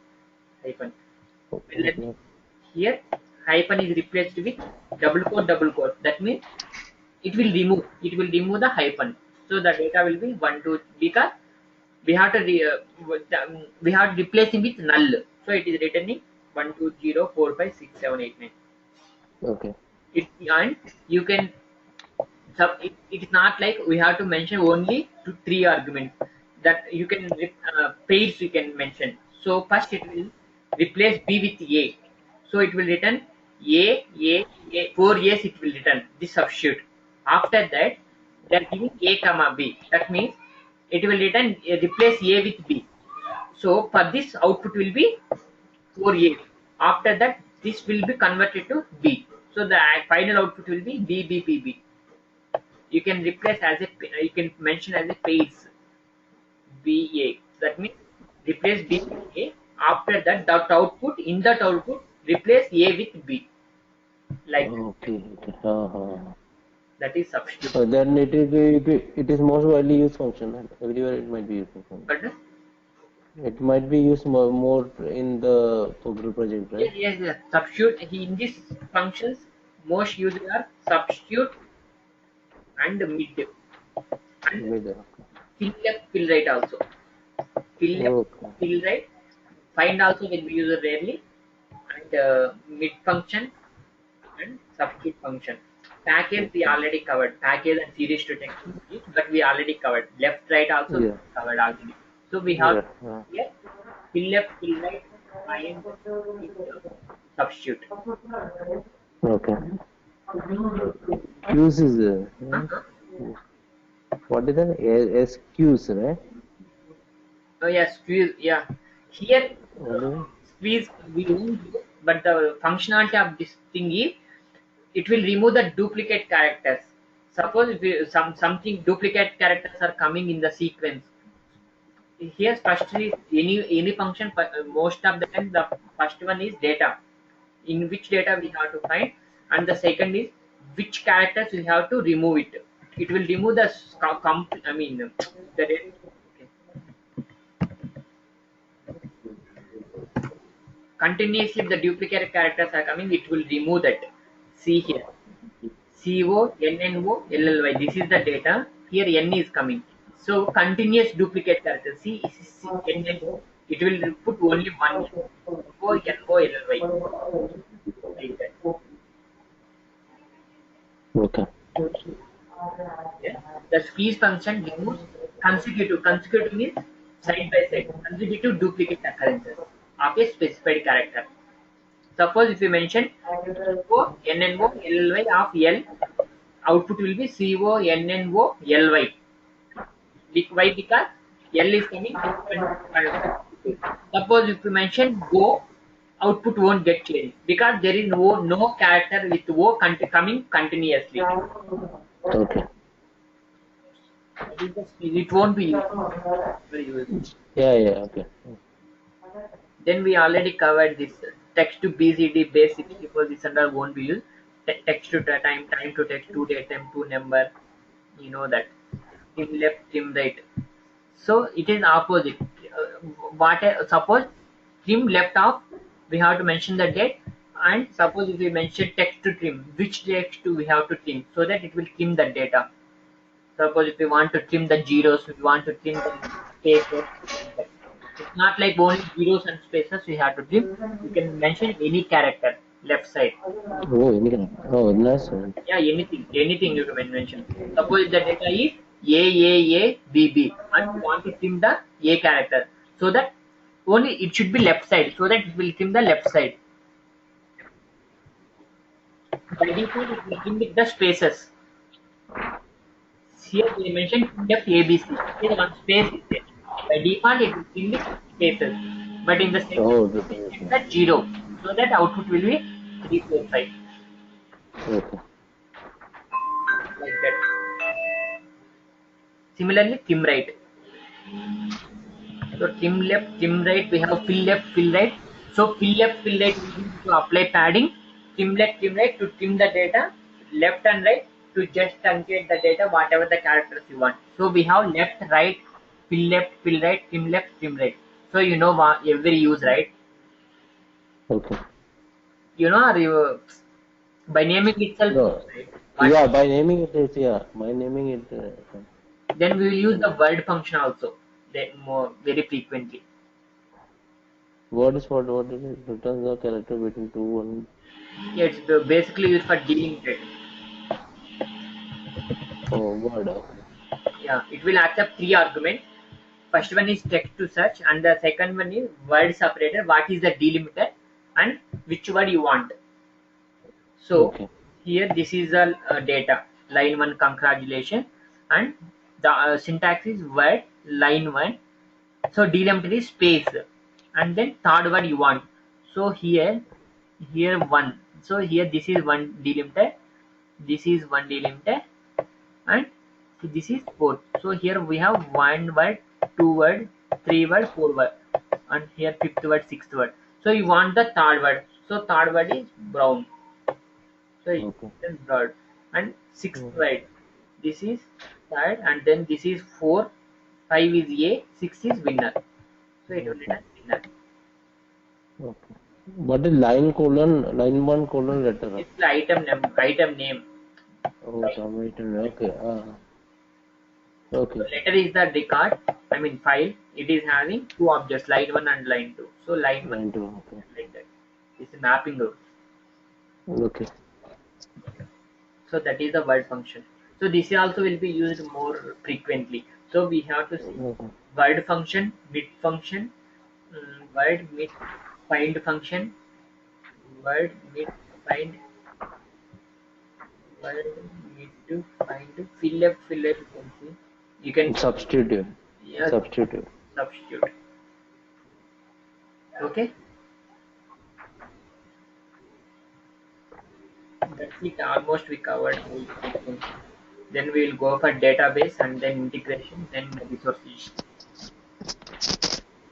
Speaker 2: hyphen.
Speaker 1: Okay.
Speaker 2: Here hyphen is replaced with double quote. That means it will remove the hyphen. So the data will be 1, 2 because we have to replace it with null. So it is returning 1, 2, 0, 4, 5, 6, 7, 8, 9.
Speaker 1: Okay.
Speaker 2: And you can it is not like we have to mention only 2, 3 arguments that you can pairs you can mention. So first it will replace B with A. So it will return A, 4 A's it will return this substitute. After that they are giving A comma B. That means it will return replace A with B. So for this output will be 4 A. After that this will be converted to B. So the final output will be B, B, B, B. You can replace as a you can mention as a pairs BA. That means replace B with A. After that, that output replace A with B. Like
Speaker 1: Okay. Okay.
Speaker 2: that is substitute.
Speaker 1: So then it is most widely used function, and everywhere it might be used.
Speaker 2: But
Speaker 1: It might be used more in the Google project, right?
Speaker 2: Yes. Substitute. In these functions, most used are substitute and mid and
Speaker 1: With
Speaker 2: fill left, fill right also. Fill left,
Speaker 1: okay.
Speaker 2: fill right. Find also will be used rarely, and mid function and substitute function. Package we already covered. Package and series to text, but we already covered. Left, right also we
Speaker 1: Yeah.
Speaker 2: covered already. So we have
Speaker 1: Yeah.
Speaker 2: here fill left, fill right, find, substitute.
Speaker 1: Okay. Qs is
Speaker 2: Uh-huh.
Speaker 1: what is that? SQs, right?
Speaker 2: Oh yeah, squeeze. Yeah, here
Speaker 1: What is
Speaker 2: squeeze we won't do, but the functionality of this thing is it will remove the duplicate characters. Suppose if something duplicate characters are coming in the sequence. Here first is any function. Most of the time the first one is data. In which data we have to find, and the second is which characters we have to remove it. It will remove the I mean the okay. Continuously if the duplicate characters are coming, it will remove that. See here, CONNOLLY. This is the data. Here N is coming. So continuous duplicate character. CNNO. It will put only one CONNOLLY. Like that.
Speaker 1: okay?
Speaker 2: Yeah. The squeeze function removes consecutive. Consecutive means side by side. Consecutive duplicate occurrences of a specified character. Suppose if you mention CONNOLLY of L, output will be CONNOLY. Why? Because L is coming different. Suppose if you mention go, output won't get changed because there is no character with O coming continuously.
Speaker 1: Okay.
Speaker 2: That is the speed. It won't be used. Very used.
Speaker 1: Yeah. Okay.
Speaker 2: Then we already covered this text to BCD base 64. This under won't be used. Text to time, time to text, to date time, to number. You know that. Trim left, trim right. So it is opposite. Suppose trim left off, we have to mention the date, and suppose if we mention text to trim, which text do we have to trim so that it will trim the data. Suppose if we want to trim the zeros, we want to trim the spaces. Like that. It's not like only zeros and spaces we have to trim. You can mention any character left side.
Speaker 1: Oh, nice one.
Speaker 2: Yeah, anything you can mention. Suppose the data is AAABB and you want to trim the A character, so that only it should be left side, so that it will trim the left side. By default, it will trim with the spaces. Here they mentioned left ABC. Here one space is there. By default, it will trim with spaces, but in the second,
Speaker 1: Oh,
Speaker 2: it will trim the 0, so that output will be 3, 4, 5,
Speaker 1: okay.
Speaker 2: like that. Similarly, trim right. So trim left, trim right, we have fill left, fill right. So fill left, fill right, we need to apply padding. Trim left, trim right to trim the data. Left and right to just truncate the data, whatever the characters you want. So we have left, right, fill right, trim left, trim right. So you know what every use, right?
Speaker 1: Okay.
Speaker 2: You know, or you, by naming itself,
Speaker 1: No.
Speaker 2: right?
Speaker 1: Yeah, by naming it is by naming it.
Speaker 2: Then we will use the word function also, then more very frequently.
Speaker 1: What is what is it? Returns the character between 2 and
Speaker 2: Yeah, it's basically used for delimited.
Speaker 1: word. Okay.
Speaker 2: Yeah, it will accept 3 arguments. First one is text to search, and the second one is word separator. What is the delimiter, and which word you want. So
Speaker 1: Okay.
Speaker 2: here this is the data. Line 1, congratulations, and the syntax is word line 1. So delimiter is space, and then third word you want. So here 1. So here this is one delimiter. This is one delimiter, and this is 4. So here we have 1 word, 2 word, 3 word, 4 word, and here 5th word, 6th word. So you want the third word. So third word is brown. So
Speaker 1: Okay.
Speaker 2: it's broad, and 6th word. This is third, and then this is 4, 5 is A, 6 is winner. So it will
Speaker 1: Okay.
Speaker 2: return winner.
Speaker 1: Okay. What is line one colon letter?
Speaker 2: It's the item name.
Speaker 1: Oh, tomato. Okay.
Speaker 2: So
Speaker 1: Okay.
Speaker 2: letter is the record, I mean file. It is having two objects, line 1 and line 2. So line 1
Speaker 1: Line two. Okay.
Speaker 2: like that. It's a mapping rule.
Speaker 1: Okay.
Speaker 2: So that is the word function. So this also will be used more frequently. So we have to see
Speaker 1: Okay.
Speaker 2: word function, mid function, word mid find function, word mid find, word mid to find, fill up you can see. You can
Speaker 1: Substitute.
Speaker 2: yes
Speaker 1: Substitute.
Speaker 2: substitute. Okay. That's it. Almost we covered all the functions. Then we will go for database and then integration, then resources.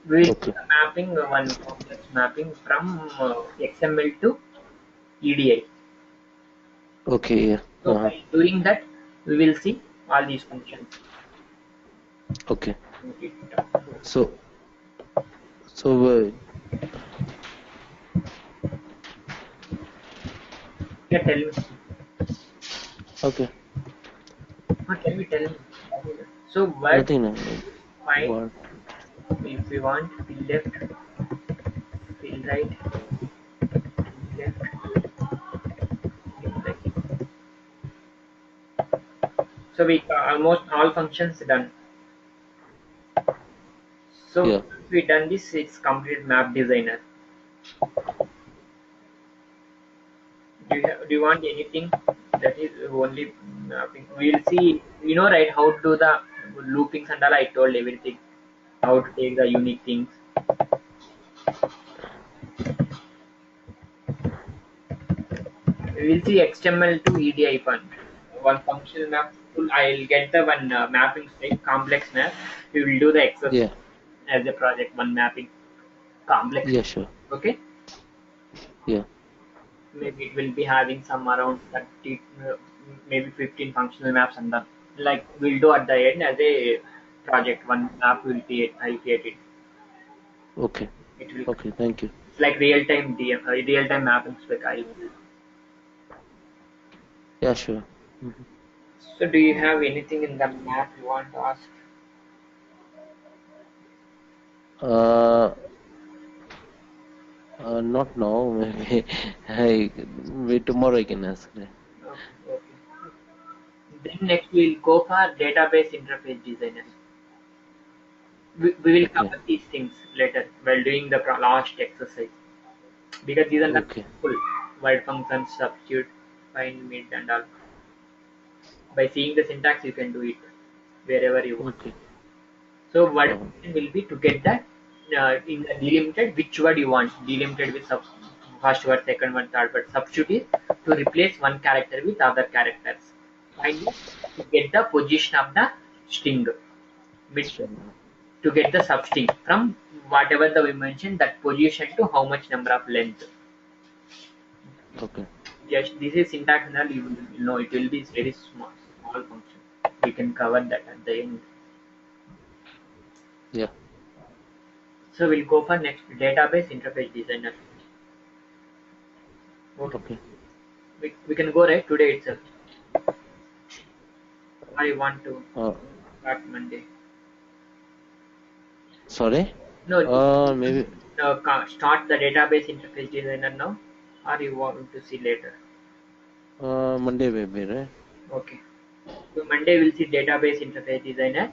Speaker 2: We will do
Speaker 1: Okay.
Speaker 2: the mapping, one complex mapping from XML to EDI.
Speaker 1: Okay. Yeah.
Speaker 2: So by doing that, we will see all these functions.
Speaker 1: Okay.
Speaker 2: Okay.
Speaker 1: So so
Speaker 2: Yeah, tell me.
Speaker 1: okay.
Speaker 2: Tell me. So what
Speaker 1: Nothing. No.
Speaker 2: find
Speaker 1: What?
Speaker 2: if we want fill left, fill right, fill left, fill right. So we almost all functions done. So
Speaker 1: Yeah.
Speaker 2: once we done this, it's complete map designer. Do you want anything that is only mapping? We'll see. You know, right? How to do the loopings and all. I told everything. How to take the unique things. We'll see XML to EDI fund. One functional map. I'll get the one mapping string, complex map. We will do the exercise
Speaker 1: Yeah.
Speaker 2: as a project. One mapping complex.
Speaker 1: Yeah. Sure.
Speaker 2: Okay.
Speaker 1: Yeah.
Speaker 2: Maybe it will be having some around 30, maybe 15 functional maps and then like we'll do at the end as a project. One map will create. I created.
Speaker 1: Okay.
Speaker 2: It will.
Speaker 1: Okay. Thank you.
Speaker 2: It's like real time real time mapping spec.
Speaker 1: Yeah. Sure. Mhm.
Speaker 2: So do you have anything in the map you want to ask?
Speaker 1: Uh. Not now. Maybe. Wait. Tomorrow I can ask.
Speaker 2: Okay, okay. Then next we'll go for database interface designer. We will
Speaker 1: Okay.
Speaker 2: cover these things later while doing the last exercise because these are not
Speaker 1: Okay.
Speaker 2: full wide functions, substitute, find, mid, and all. By seeing the syntax, you can do it wherever you want.
Speaker 1: Okay.
Speaker 2: So word
Speaker 1: Uh,
Speaker 2: function will be to get that in the delimited which word you want. Delimited with first word, second word, third word. Substitute is to replace one character with other characters. Find is to get the position of the string. Mid to get the substring from whatever the we mentioned that position to how much number of length.
Speaker 1: okay.
Speaker 2: Just this is syntax and you will know it will be very small function. We can cover that at the end.
Speaker 1: Yeah.
Speaker 2: So we'll go for next database interface designer. Okay.
Speaker 1: Okay.
Speaker 2: We can go right today itself. I want to
Speaker 1: Uh.
Speaker 2: start Monday.
Speaker 1: Sorry.
Speaker 2: No,
Speaker 1: Maybe.
Speaker 2: start the database interface designer now, or you want to see later?
Speaker 1: Monday maybe, right?
Speaker 2: Okay. So Monday we'll see database interface designer,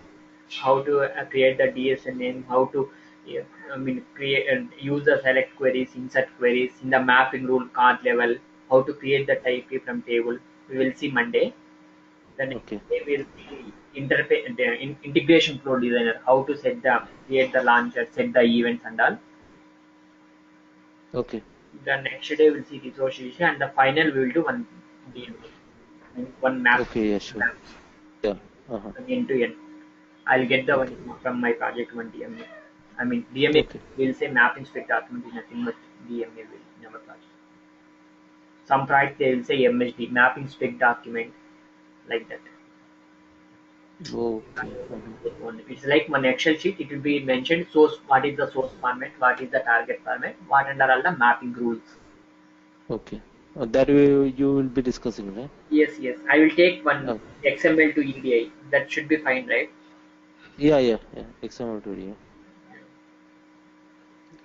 Speaker 2: how to create the DSN name, how to yeah, create and use the select queries, insert queries in the mapping rule card level, how to create the type key from table. We will see Monday. The next
Speaker 1: Okay.
Speaker 2: day will be integration flow designer, how to create the launcher, set the events and all.
Speaker 1: Okay.
Speaker 2: The next day we'll see dissociation and the final we will do one DMA, one map
Speaker 1: Okay. Yeah. Sure.
Speaker 2: maps
Speaker 1: Yeah. Uh-huh.
Speaker 2: end to end. I'll get the one
Speaker 1: Okay.
Speaker 2: from my project one DMA. I mean DMA
Speaker 1: Okay.
Speaker 2: will say mapping spec document is nothing but DMA will never touch. Some project they will say MSD mapping spec document like that.
Speaker 1: Okay.
Speaker 2: It's like one Excel sheet. It will be mentioned source. What is the source format? What is the target format? What under all the mapping rules?
Speaker 1: Okay. That way you will be discussing, right?
Speaker 2: Yes, yes. I will take one
Speaker 1: Okay.
Speaker 2: XML to EDI. That should be fine, right?
Speaker 1: Yeah. XML to EDM.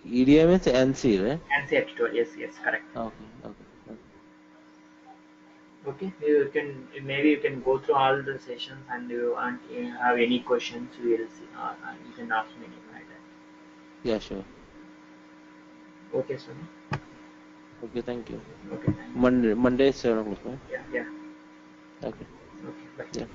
Speaker 1: EDM is NC, right?
Speaker 2: And say editor. Yes, yes, correct.
Speaker 1: Okay.
Speaker 2: Okay, maybe you can go through all the sessions, and you have any questions, we will see. You can ask me anytime.
Speaker 1: Yeah, sure.
Speaker 2: Okay, so
Speaker 1: Okay, thank you.
Speaker 2: okay, thank you.
Speaker 1: Monday is 7 o'clock, right?
Speaker 2: Yeah, yeah.
Speaker 1: Okay.
Speaker 2: Okay,
Speaker 1: Yeah.
Speaker 2: bye.